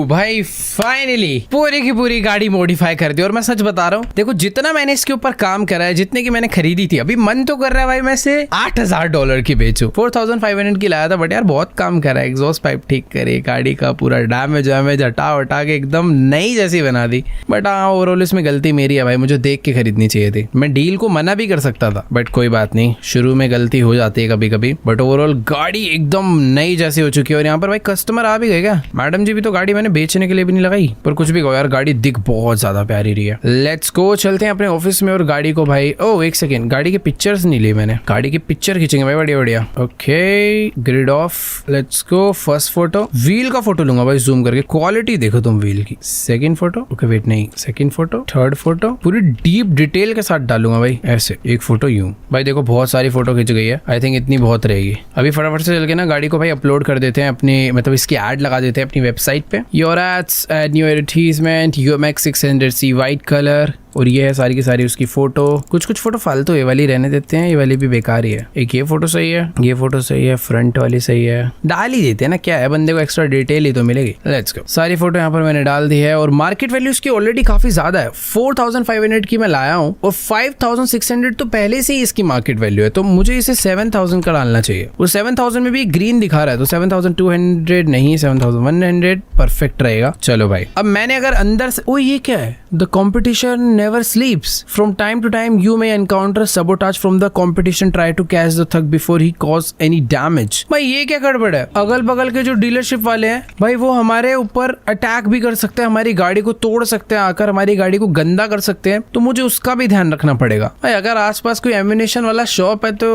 भाई फाइनली पूरी की पूरी गाड़ी मॉडिफाई कर दी। और मैं सच बता रहा हूँ, देखो जितना मैंने इसके ऊपर काम करा है, जितने की मैंने खरीदी थी, अभी मन तो कर रहा है भाई मैं से $8,000 की बेचूं। 4,500 की लाया था, बट यार बहुत काम करा है। एग्जॉस्ट पाइप ठीक करे, गाड़ी का पूरा डैमेज हटा के एकदम नई जैसी बना दी। बट हाँ, ओवरऑल इसमें गलती मेरी है भाई, मुझे देख के खरीदनी चाहिए थी। मैं डील को मना भी कर सकता था, बट कोई बात नहीं, शुरू में गलती हो जाती है कभी कभी। बट ओवरऑल गाड़ी एकदम नई जैसी हो चुकी है। और यहाँ पर भाई कस्टमर आ भी गए क्या? मैडम जी भी तो गाड़ी मैंने बेचने के लिए भी नहीं लगाई, पर कुछ भी कहो यार, गाड़ी दिख बहुत ज्यादा प्यारी रही है। लेट्स गो, चलते हैं अपने ऑफिस में और गाड़ी को भाई, ओ एक सेकेंड, गाड़ी की पिक्चर्स नहीं ली मैंने, गाड़ी की पिक्चर खींचेंगे भाई, बढ़िया बढ़िया। Okay, grid of, let's go. First photo, wheel का फोटो लूंगा भाई जूम करके, क्वालिटी देखो तुम व्हील की। सेकंड फोटो, ओके वेट नहीं, सेकंड फोटो, थर्ड फोटो पूरी डीप डिटेल के साथ डालूंगा भाई, ऐसे एक फोटो यूं। भाई देखो बहुत सारी फोटो खींच गई है, आई थिंक इतनी बहुत रहेगी। अभी फटाफट से चल के ना गाड़ी को भाई अपलोड कर देते हैं अपनी, मतलब इसकी एड लगा देते हैं अपनी वेबसाइट पे। Your ads, add new advertisement, UMX 600C white colour, और ये है सारी की सारी उसकी फोटो। कुछ कुछ फोटो फालतू, ये वाली रहने देते हैं, ये वाली भी बेकार ही है। एक ये फोटो सही है, ये फोटो सही है, फ्रंट वाली सही है, डाल ही देते हैं ना, क्या है, बंदे को एक्स्ट्रा डिटेल ही तो मिलेगी। लेट्स गो, सारी फोटो यहाँ पर मैंने डाल दी है। और मार्केट वैल्यू इसकी ऑलरेडी काफी ज्यादा है, 4,500 की मैं लाया हूँ, और 5,600 तो पहले से ही इसकी मार्केट वैल्यू है, तो मुझे इसे 7,000 का डालना चाहिए। वो 7,000 में भी ग्रीन दिखा रहा है, तो 7,200 नहीं, 7,100 परफेक्ट रहेगा। चलो भाई, अब मैंने अगर अंदर से, ओ ये क्या है, the competition never sleeps. From time to time, you may encounter sabotage from the competition. Try to catch the thug before he cause any damage. भाई ये क्या गड़बड़ है? अगल बगल के जो डीलरशिप वाले हैं भाई, वो हमारे ऊपर अटैक भी कर सकते हैं, हमारी गाड़ी को तोड़ सकते हैं, आकर हमारी गाड़ी को गंदा कर सकते हैं, तो मुझे उसका भी ध्यान रखना पड़ेगा भाई। अगर आसपास कोई एम्यूनेशन वाला शॉप है तो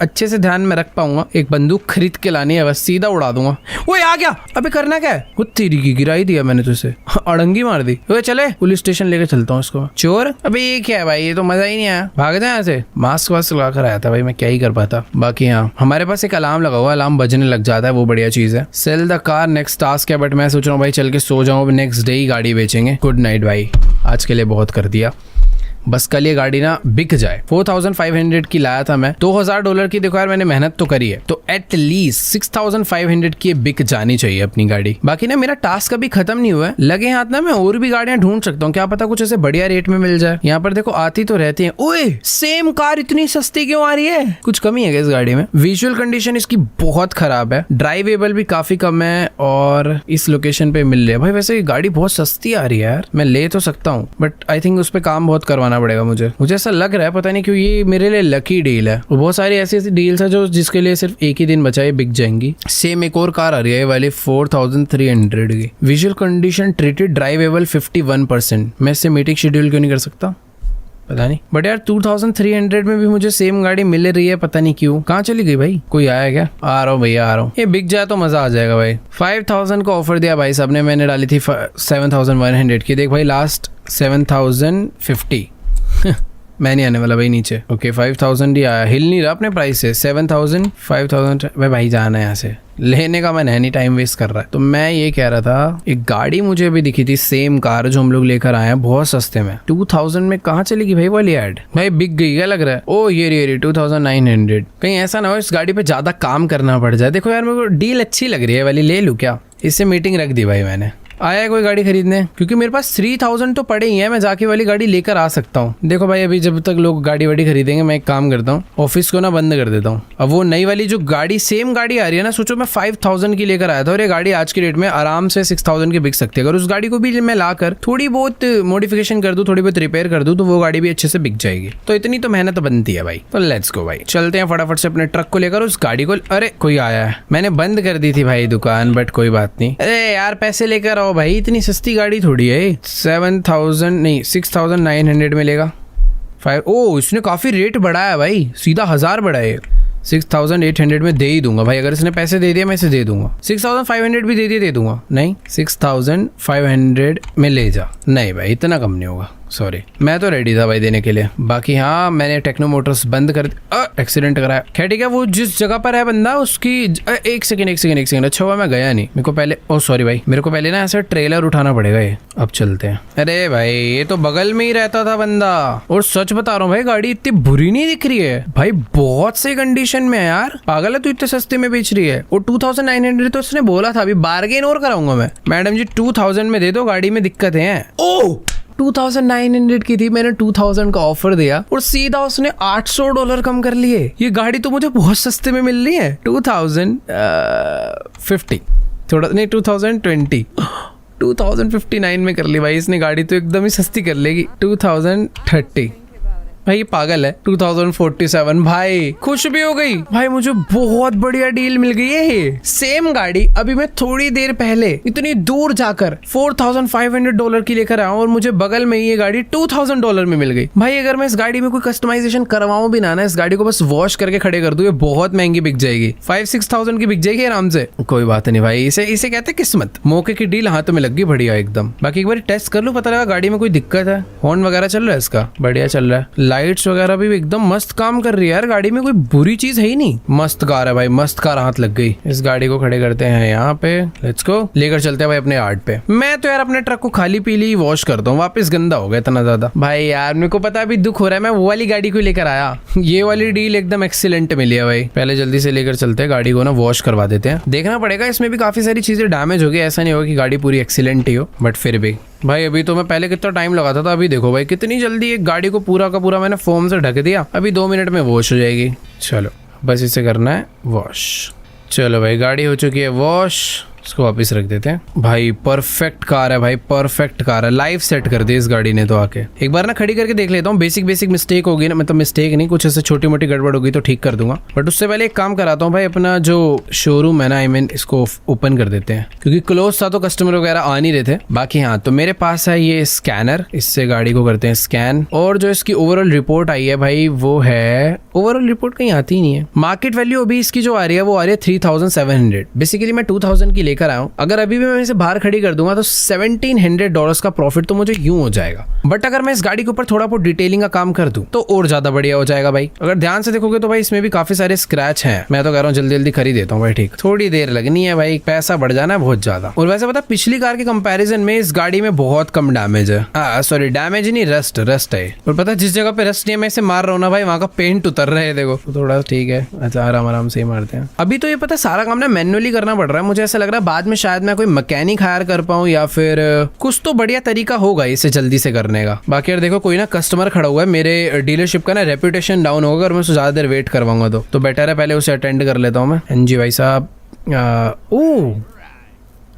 अच्छे से ध्यान में रख पाऊंगा। एक बंदूक खरीद के लानी है, बस सीधा उड़ा दूंगा। वो आ गया, अबे करना क्या है? वो तेरी की गिराई दिया मैंने तुझसे, अड़ंगी मार दी। वो चले पुलिस स्टेशन लेके चलता हूँ इसको। चोर, अबे ये क्या है भाई, ये तो मजा ही नहीं आया, भाग जाए यहाँ से। मास्क वास्क लगा कर आया था भाई, मैं क्या ही कर पाता। बाकी हाँ, हमारे पास एक अलार्म लगा हुआ, अलार्म बजने लग जाता है, वो बढ़िया चीज है। Sell the car next task है, बट मैं सोच रहा हूँ भाई चल के सो जाऊँ, नेक्स्ट डे ही गाड़ी बेचेंगे। गुड नाइट भाई, आज के लिए बहुत कर दिया, बस कल ये गाड़ी ना बिक जाए। 4,500 की लाया था मैं, $2,000 की। देखो यार मैंने मेहनत तो करी है, तो एटलीस्ट 6,500 की बिक जानी चाहिए अपनी गाड़ी। बाकी ना मेरा टास्क अभी खत्म नहीं हुआ है, लगे हाथ ना मैं और भी गाड़ियां ढूंढ सकता हूँ, क्या पता कुछ ऐसे बढ़िया रेट में मिल जाए। यहाँ पर देखो आती तो रहती है। ओए सेम कार इतनी सस्ती क्यों आ रही है? कुछ कमी है इस गाड़ी में? विजुअल कंडीशन इसकी बहुत खराब है, ड्राइवेबल भी काफी कम है, और इस लोकेशन पे मिल रही है भाई। वैसे गाड़ी बहुत सस्ती आ रही है यार, मैं ले तो सकता हूँ, बट आई थिंक उस पर काम बहुत करवाना पड़ेगा मुझे ऐसा लग रहा है, पता नहीं क्यों ये मेरे लिए लकी डील है। और बहुत सारी ऐसी डील्स है जो जिसके लिए सिर्फ एक ही दिन बचा है, बिक जाएंगी। सेम एक और कार आ रही है वाली 4,300 की, विजुअल कंडीशन ट्रीटेड, ड्राइवेबल 51%। मैं इससे मीटिंग शेड्यूल क्यों नहीं कर सकता, पता नहीं। बट यार 2,300 में भी मुझे सेम गाड़ी मिल रही है, पता नहीं क्यों। कहाँ चली गई भाई? कोई आया क्या? आ रहा हूँ भैया, आ रहा हूँ। ये बिक जाए तो मजा आ जाएगा भाई। 5,000 का ऑफर दिया भाई सबने, मैंने डाली थी 7,100 की। देख भाई लास्ट 7,050 मैं नहीं आने वाला भाई नीचे। ओके 5,000 ही आया, हिल नहीं रहा अपने प्राइस से। 7,000 5,000 भाई जाना है यहाँ से, लेने का मैं नहीं टाइम वेस्ट कर रहा है। तो मैं ये कह रहा था, एक गाड़ी मुझे अभी दिखी थी, सेम कार जो हम लोग लेकर आए हैं, बहुत सस्ते में। 2,000 में कहाँ चलेगी भाई वाली एड? भाई बिक गई क्या लग रहा है? ओ ये 2,900। कहीं ऐसा ना हो इस गाड़ी पे ज्यादा काम करना पड़ जाए। देखो यार मेरे को डील अच्छी लग रही है वाली, ले लूं क्या? इससे मीटिंग रख दी भाई मैंने। आया है कोई गाड़ी खरीदने? क्योंकि मेरे पास 3,000 तो पड़े ही हैं, मैं जाके वाली गाड़ी लेकर आ सकता हूँ। देखो भाई अभी जब तक लोग गाड़ी वाड़ी खरीदेंगे, मैं एक काम करता हूँ, ऑफिस को ना बंद कर देता हूँ। अब वो नई वाली जो गाड़ी, सेम गाड़ी आ रही है ना, सोचो मैं 5,000 की लेकर आया था, और ये गाड़ी आज की डेट में आराम से 6,000 की बिक सकती है। अगर उस गाड़ी को भी मैं लाकर थोड़ी बहुत मॉडिफिकेशन कर दूँ, थोड़ी बहुत रिपेयर कर दूँ, तो वो गाड़ी भी अच्छे से बिक जाएगी। तो इतनी तो मेहनत बनती है भाई। तो लेट्स गो भाई, चलते हैं फटाफट से अपने ट्रक को लेकर उस गाड़ी को। अरे कोई आया है, मैंने बंद कर दी थी भाई दुकान, बट कोई बात नहीं। अरे यार पैसे लेकर आओ भाई, इतनी सस्ती गाड़ी थोड़ी है। 7,000 नहीं 6,900 में लेगा। ओ इसने काफी रेट बढ़ाया भाई, सीधा 1,000 बढ़ाए। 6,800 में दे ही दूंगा भाई, अगर इसने पैसे दे दिए मैं इसे दे दूंगा। 6,500 भी दे दूंगा। नहीं 6,500 में ले जा। नहीं भाई इतना कम नहीं होगा, सॉरी, मैं तो रेडी था भाई देने के लिए। बाकी हाँ मैंने टेक्नो मोटर्स बंद कर एक्सीडेंट कराया। खैर ठीक है, वो जिस जगह पर है बंदा उसकी एक सेकंड। अच्छा हुआ मैं गया नहीं, मेरे को पहले सॉरी भाई, मेरे को पहले ना ऐसा ट्रेलर उठाना पड़ेगा ये। अब चलते हैं। अरे भाई ये तो बगल में ही रहता था बंदा, और सच बता रहा हूँ भाई गाड़ी इतनी बुरी नहीं दिख रही है भाई, बहुत सही कंडीशन कंडीशन में है यार, पागल है तू, इतने सस्ते में बेच रही है। और 2900 तो उसने बोला था, अभी बार्गेन और कराऊंगा मैं। मैडम जी 2000 में दे दो, गाड़ी में दिक्कत है। ओह 2900 की थी, मैंने 2000 का ऑफर दिया और सीधा उसने $800 कम कर लिए। ये गाड़ी तो मुझे बहुत सस्ते में मिल रही है। 2050 थोड़ा नहीं 2020 2059 में कर ली भाई इसने गाड़ी, तो एकदम ही सस्ती कर लेगी। 2030 भाई ये पागल है। 2047 भाई खुश भी हो गई भाई, मुझे बहुत बढ़िया डील मिल गई है। ये सेम गाड़ी अभी मैं थोड़ी देर पहले इतनी दूर जाकर $4500 की लेकर आया हूँ और मुझे बगल में ये गाड़ी $2000 में मिल गई। भाई अगर मैं इस गाड़ी में कोई कस्टमाइजेशन करवाऊं भी ना, इस गाड़ी को बस वॉश करके खड़े कर दूं, ये बहुत महंगी बिक जाएगी। 5-6,000 की बिक जाएगी आराम से। कोई बात नहीं भाई, इसे कहते हैं किस्मत। मौके की डील हाथों में लग गई बढ़िया एकदम। बाकी एक बार टेस्ट कर लूं, पता लगा गाड़ी में कोई दिक्कत है। हॉर्न वगैरह चल रहा है इसका, बढ़िया चल रहा है। लाइट्स वगैरह भी एकदम मस्त काम कर रही है यार, गाड़ी में कोई बुरी चीज है ही नहीं। मस्त कार है भाई, मस्त कार हाथ लग गई। इस गाड़ी को खड़े करते हैं यहाँ पे, लेट्स गो, लेकर चलते हैं भाई अपने यार्ड पे। मैं तो यार अपने ट्रक को खाली पीली वॉश करता हूँ, वापस गंदा हो गया इतना ज्यादा। भाई यार मेरे को पता अभी दुख हो रहा है, मैं वो वाली गाड़ी को लेकर आया। ये वाली डील एकदम एक्सीलेंट मिली है भाई। पहले जल्दी से लेकर चलते हैं गाड़ी को ना, वॉश करवा देते हैं। देखना पड़ेगा, इसमें भी काफी सारी चीजें डैमेज हो गई, ऐसा नहीं होगा कि गाड़ी पूरी एक्सीलेंट ही हो, बट फिर भी भाई अभी तो मैं पहले कितना टाइम लगाता था, अभी देखो भाई कितनी जल्दी एक गाड़ी को पूरा का पूरा मैंने फोम से ढक दिया। अभी 2 मिनट में वॉश हो जाएगी। चलो बस इसे करना है वॉश। चलो भाई गाड़ी हो चुकी है वॉश, इसको वापस रख देते हैं। भाई परफेक्ट कार है भाई, परफेक्ट कार है। लाइफ सेट कर दी इस गाड़ी ने तो आके। एक बार ना खड़ी करके देख लेता हूँ, बेसिक मिस्टेक होगी ना, मतलब मिस्टेक नहीं, कुछ ऐसे छोटी मोटी गड़बड़ होगी तो ठीक कर दूंगा। बट उससे पहले एक काम कराता हूँ भाई, अपना जो शोरूम है ना, आई मीन इसको ओपन कर देते हैं, क्योंकि क्लोज था तो कस्टमर वगैरह आ नहीं रहे थे। बाकी हाँ, तो मेरे पास है ये स्कैनर, इससे गाड़ी को करते हैं स्कैन। और जो इसकी ओवरऑल रिपोर्ट आई है भाई, वो है, ओवरऑल रिपोर्ट कहीं आती ही नहीं है। मार्केट वैल्यू अभी इसकी जो आ रही है वो आ रही है 3700। बेसिकली मैं 2000 की लेकर आया हूँ। अगर अभी भी मैं इसे बाहर खड़ी कर दूंगा तो $1700 का प्रॉफिट तो मुझे यूं हो जाएगा। बट अगर मैं इस गाड़ी के ऊपर थोड़ा बहुत डिटेलिंग का काम कर दूं तो और ज्यादा बढ़िया हो जाएगा भाई। अगर ध्यान से देखोगे तो भाई इसमें भी काफी सारे स्क्रैच हैं। मैं तो कह रहा हूँ जल्दी जल्दी खरीद देता हूँ भाई, ठीक, थोड़ी देर लगनी है भाई, पैसा बढ़ जाना है बहुत ज्यादा। और वैसे पता पिछली कार के कंपैरिजन में इस गाड़ी में बहुत कम डैमेज है। सॉरी डैमेज नहीं, रस्ट है। और पता जिस जगह पे रस्ट नहीं है मैं इसे मार रहा हूँ ना भाई, वहाँ का पेंट उतर रहा है, देखो तो थोड़ा ठीक है। अच्छा आराम से ही मारते हैं। अभी तो ये पता सारा काम ना मैन्युअली करना पड़ रहा है, मुझे ऐसा लग रहा है बाद में शायद मैं कोई मैकेनिक हायर कर पाऊं, या फिर कुछ तो बढ़िया तरीका होगा इसे जल्दी से करने का। बाकी यार देखो कोई ना कस्टमर खड़ा हुआ है, मेरे डीलरशिप का ना रेपुटेशन डाउन होगा अगर मैं उससे ज्यादा देर वेट करवाऊंगा तो बेटर है पहले उसे अटेंड कर लेता हूँ मैं। हाँ जी भाई साहब,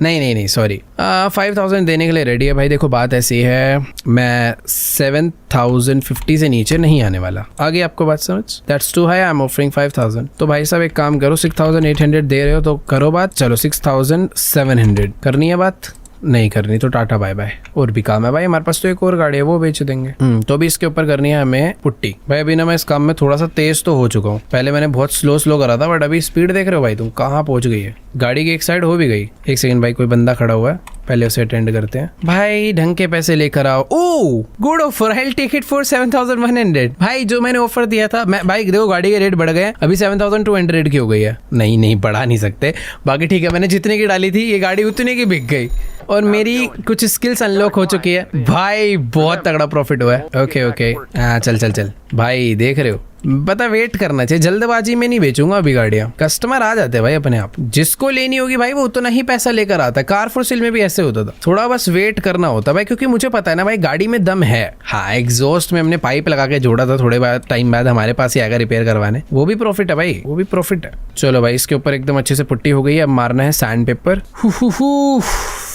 नहीं सॉरी, 5000 देने के लिए रेडी है भाई। देखो बात ऐसी है, मैं 7050 से नीचे नहीं आने वाला। आगे आपको बात समझ? That's too high, I am offering 5000। तो भाई साहब एक काम करो, 6800 दे रहे हो तो करो बात। चलो 6700 करनी है बात, नहीं करनी तो टाटा बाय बाय। और भी काम है भाई हमारे पास, तो एक और गाड़ी है वो बेच देंगे। तो भी इसके ऊपर करनी है हमें पुट्टी। भाई अभी ना मैं इस काम में थोड़ा सा तेज तो हो चुका हूँ, पहले मैंने बहुत स्लो करा था, बट अभी स्पीड देख रहे हो भाई तुम, कहाँ पहुंच गई है। गाड़ी की एक साइड हो भी गई। एक सेकंड भाई, कोई बंदा खड़ा हुआ है, पहले उसे अटेंड करते हैं। भाई ढंग के पैसे लेकर आओ। Oh good offer, I will take it for 7100। भाई जो मैंने ऑफर दिया था, मैं भाई देखो गाड़ी के रेट बढ़ गए, अभी 7200 की हो गई है। नहीं बढ़ा नहीं सकते। बाकी ठीक है, मैंने जितने की डाली थी ये गाड़ी उतने की बिक गई और मेरी कुछ स्किल्स अनलॉक हो चुकी है भाई। बहुत तगड़ा प्रॉफिट हुआ है। ओके हाँ चल भाई, देख रहे हो पता वेट करना चाहिए, जल्दबाजी में नहीं बेचूंगा अभी गाड़ियां। कस्टमर आ जाते हैं भाई अपने आप, जिसको लेनी होगी भाई वो उतना ही पैसा लेकर आता है। कार फॉर सेल में भी ऐसे होता था, थोड़ा बस वेट करना होता भाई, क्योंकि मुझे पता है ना भाई गाड़ी में दम है। हाँ एग्जॉस्ट में हमने पाइप लगा के जोड़ा था, थोड़े बाद टाइम बाद हमारे पास ही आएगा रिपेयर करवाने, वो भी प्रॉफिट है भाई, वो भी प्रॉफिट है। चलो भाई इसके ऊपर एकदम अच्छे से पुट्टी हो गई है, अब मारना है सैंड पेपर।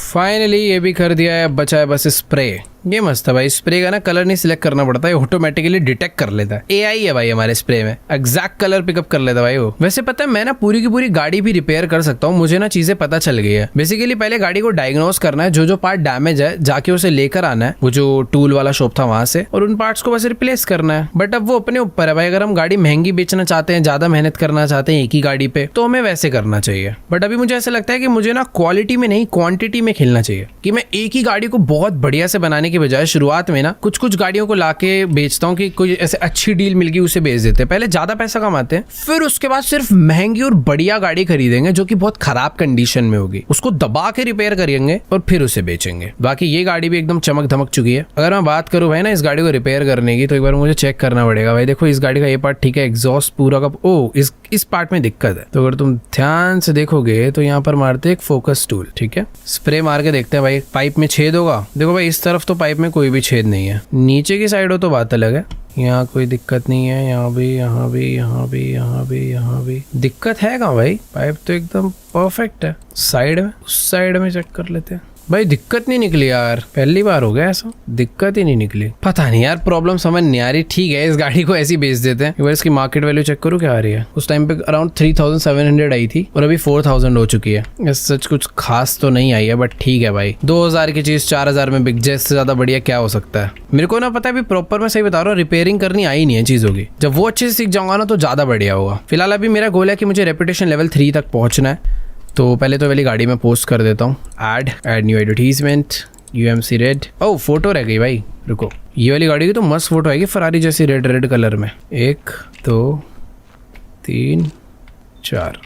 फाइनली ये भी कर दिया है, अब बचा है बस स्प्रे। ये मस्त है भाई, स्प्रे का ना कलर नहीं सिलेक्ट करना पड़ता है, ऑटोमेटिकली डिटेक्ट कर लेता है। एआई है भाई हमारे स्प्रे में, एग्जैक्ट कलर पिकअप कर लेता है भाई वो। वैसे पता है मैं ना पूरी की पूरी गाड़ी भी रिपेयर कर सकता हूँ, मुझे ना चीजें पता चल गई है। बेसिकली पहले गाड़ी को डायग्नोस करना है, जो पार्ट डैमेज है जाके उसे लेकर आना है, वो जो टूल वाला शॉप था वहां से, और उन पार्ट्स को बस रिप्लेस करना है। बट अब वो अपने ऊपर है भाई, अगर हम गाड़ी महंगी बेचना चाहते हैं, ज्यादा मेहनत करना चाहते हैं एक ही गाड़ी पे, तो हमें वैसे करना चाहिए। बट अभी मुझे ऐसा लगता है कि मुझे ना क्वालिटी में नहीं क्वांटिटी में खेलना चाहिए, कि मैं एक ही गाड़ी को बहुत बढ़िया से बनाने की बजाय शुरुआत में ना कुछ कुछ गाड़ियों को लाके बेचता हूँ कि कोई ऐसे अच्छी डील मिल गई उसे बेच देते हैं। पहले ज्यादा पैसा कमाते हैं, फिर उसके बाद सिर्फ महंगी और बढ़िया गाड़ी खरीदेंगे जो कि बहुत खराब कंडीशन में होगी, उसको दबा के रिपेयर करेंगे और फिर उसे बेचेंगे। बाकी ये गाड़ी भी एकदम चमक धमक चुकी है। अगर मैं बात करूँ भाई ना इस गाड़ी को रिपेयर करने की, तो एक बार मुझे चेक करना पड़ेगा। भाई देखो इस गाड़ी का ये पार्ट ठीक है, एग्जॉस्ट पूरा का इस पार्ट में दिक्कत है। तो अगर तुम ध्यान से देखोगे तो यहाँ पर मारते एक फोकस टूल, ठीक है, स्प्रे मार के देखते हैं भाई पाइप में छेद होगा। देखो भाई इस तरफ तो पाइप में कोई भी छेद नहीं है, नीचे की साइड हो तो बात अलग है। यहाँ कोई दिक्कत नहीं है, यहाँ भी यहाँ भी यहाँ भी यहाँ भी यहाँ भी दिक्कत है कहाँ भाई? पाइप तो एकदम परफेक्ट है। साइड में, उस साइड में चेक कर लेते हैं। भाई दिक्कत नहीं निकली यार, पहली बार हो गया ऐसा, दिक्कत ही नहीं निकली। पता नहीं यार, प्रॉब्लम समझ नहीं आ रही। ठीक है इस गाड़ी को ऐसी बेच देते हैं। एक बार इसकी मार्केट वैल्यू चेक करूँ क्या आ रही है। उस टाइम पे अराउंड 3700 आई थी और अभी 4000 हो चुकी है। सच कुछ खास तो नहीं आई है, बट ठीक है भाई, 2000 की चीज 4000 में बिक जाए, इससे ज्यादा बढ़िया क्या हो सकता है। मेरे को ना पता है अभी प्रॉपर, मैं सही बता रहा हूँ, रिपेयरिंग करनी आई नहीं है चीजों की। जब वो अच्छे से सीख जाऊंगा ना तो ज्यादा बढ़िया होगा। फिलहाल अभी मेरा गोल है कि मुझे रेपुटेशन लेवल 3 तक पहुंचना है। तो पहले तो वाली गाड़ी में पोस्ट कर देता हूँ, add new advertisement, UMC red. Oh photo रह गई भाई, रुको। ये वाली गाड़ी की तो मस्त फोटो आएगी, फरारी जैसी रेड कलर में। 1 2 3 4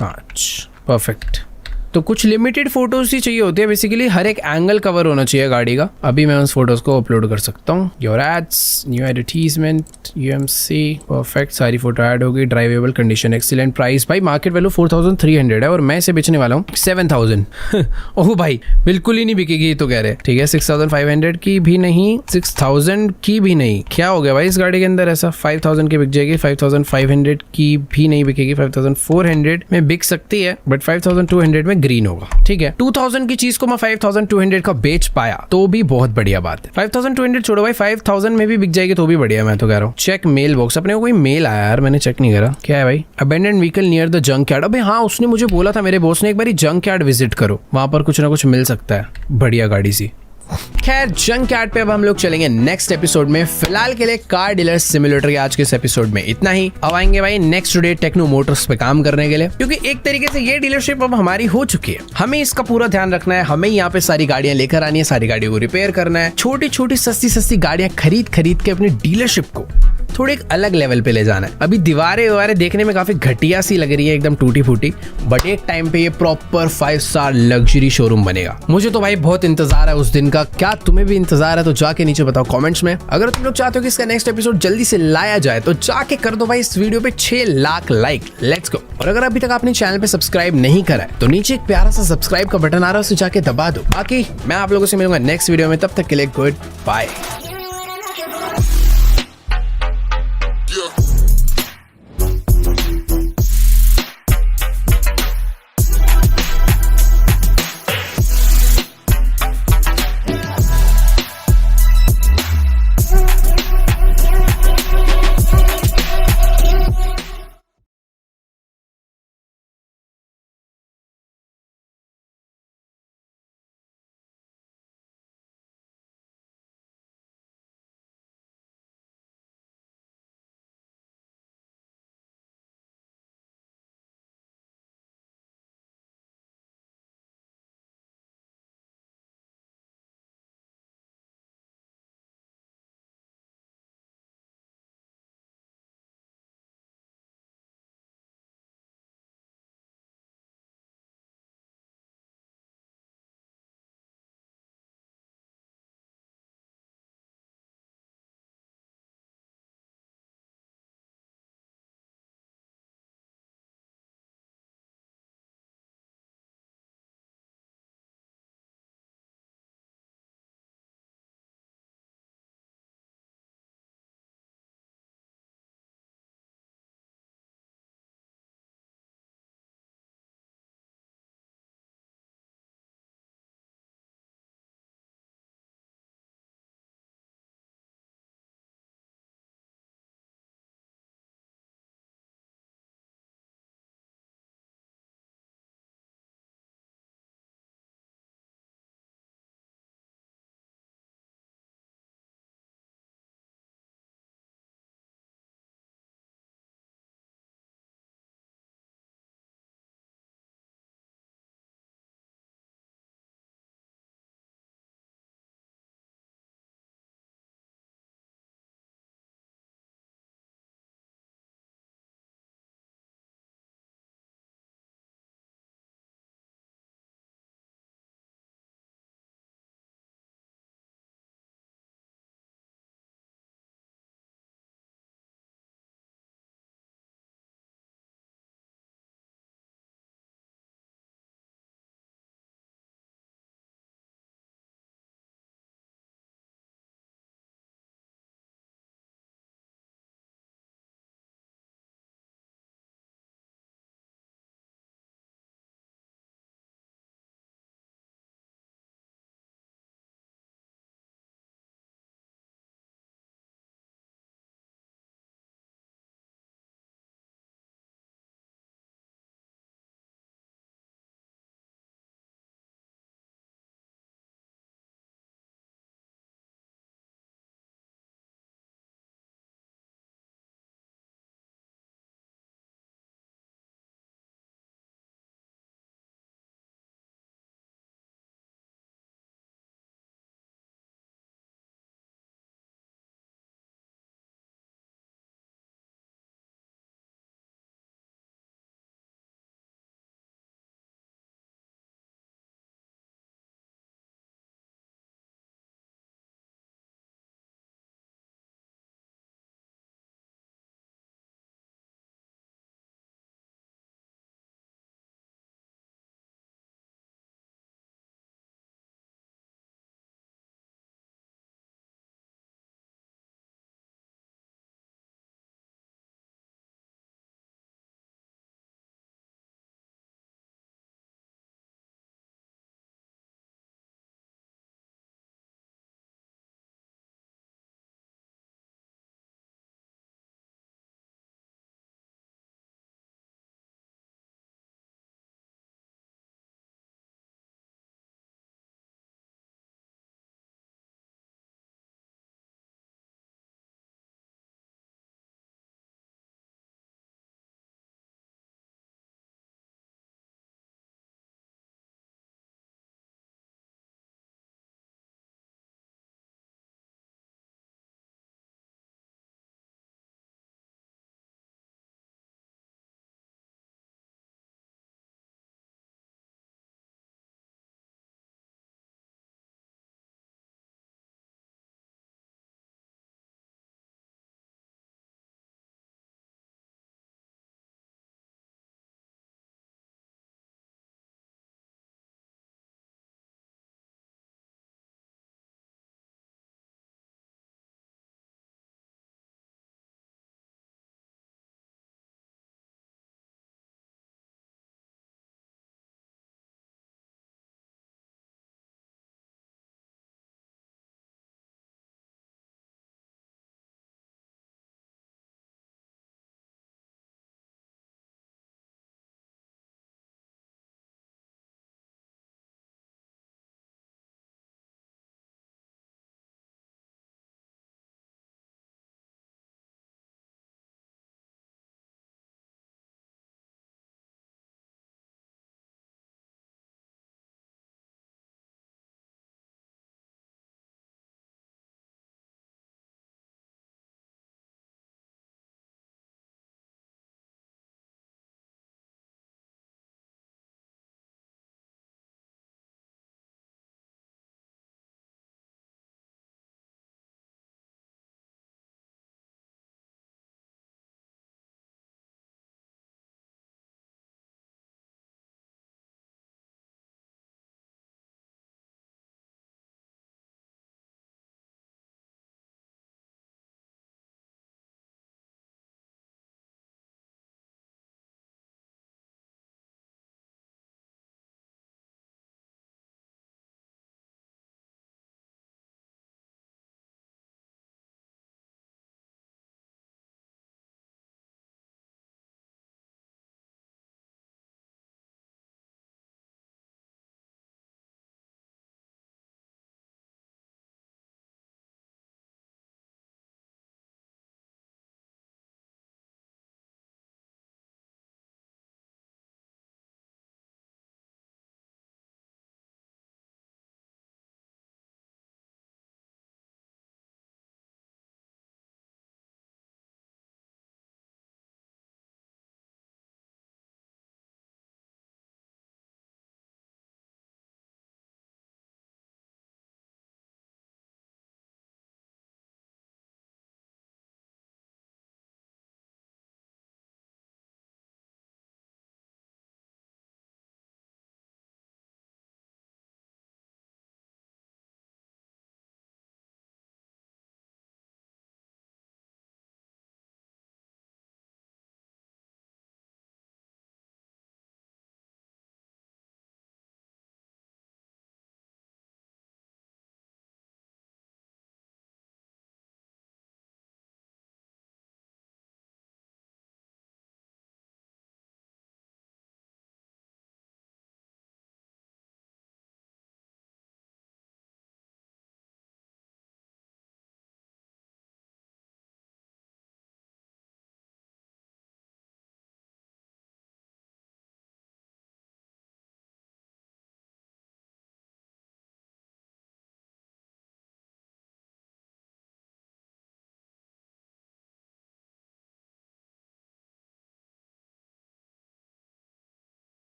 5 परफेक्ट। तो कुछ लिमिटेड फोटोज ही चाहिए होती है बेसिकली, हर एक एंगल कवर होना चाहिए गाड़ी का। अभी मैं उस फोटोज को अपलोड कर सकता हूँ। Your ads, new advertisement, UMC perfect, सारी फोटो ऐड हो गई। Drivable condition, excellent price. भाई मार्केट वैल्यू 4300 है और मैं इसे बेचने वाला हूँ 7000। ओह भाई बिल्कुल ही नहीं बिकेगी तो कह रहे। ठीक है 6500 की भी नहीं, 6000 की भी नहीं। क्या हो गया भाई इस गाड़ी के अंदर ऐसा? 5000 की बिक जाएगी, 5500 की भी नहीं बिकेगी, 5400 में बिक सकती है, बट 5200 में ग्रीन होगा। ठीक है 2000 की चीज को मैं 5200 का बेच पाया तो भी बहुत बढ़िया बात है। 5200 छोड़ो भाई, 5000 में भी बिक जाएगी तो भी बढ़िया। मैं तो कह रहा हूँ चेक मेल बॉक्स। अपने को कोई मेल आया यार, मैंने चेक नहीं करा। क्या है भाई? Abandoned vehicle near the junk yard. अबे हाँ, उसने मुझे बोला था, मेरे बॉस ने, एक बार जंक यार्ड विजिट करो, वहां पर कुछ ना कुछ मिल सकता है बढ़िया गाड़ी सी। खैर जंक यार्ड पे अब हम लोग चलेंगे नेक्स्ट एपिसोड में। फिलहाल के लिए कार डीलर सिमुलेटर के आज के इस एपिसोड में इतना ही। अब आएंगे भाई नेक्स्ट डे टेक्नो मोटर्स पे काम करने के लिए, क्योंकि एक तरीके से ये डीलरशिप अब हमारी हो चुकी है। हमें इसका पूरा ध्यान रखना है, हमें यहाँ पे सारी गाड़ियां लेकर आनी है, सारी गाड़ियों को रिपेयर करना है, छोटी छोटी सस्ती गाड़ियां खरीद के अपनी डीलरशिप को थोड़े एक अलग लेवल पे ले जाना है। अभी दीवारें देखने में काफी घटिया सी लग रही है, एकदम टूटी फूटी, बट एक टाइम पे ये प्रॉपर 5 स्टार लग्जरी शोरूम बनेगा। मुझे तो भाई बहुत इंतजार है उस दिन का। क्या तुम्हें भी इंतजार है? तो जाके नीचे बताओ कमेंट्स में। अगर तुम लोग चाहते हो कि इसका नेक्स्ट एपिसोड जल्दी से लाया जाए तो जाके कर दो भाई इस वीडियो पे 6 लाख लाइक। Let's go. और अगर अभी तक आपने चैनल पे सब्सक्राइब नहीं करा है तो नीचे एक प्यारा सा सब्सक्राइब का बटन आ रहा है, उसे जाके दबा दो। बाकी मैं आप लोगों से मिलूंगा नेक्स्ट वीडियो में, तब तक के लिए गुड बाय। Yeah.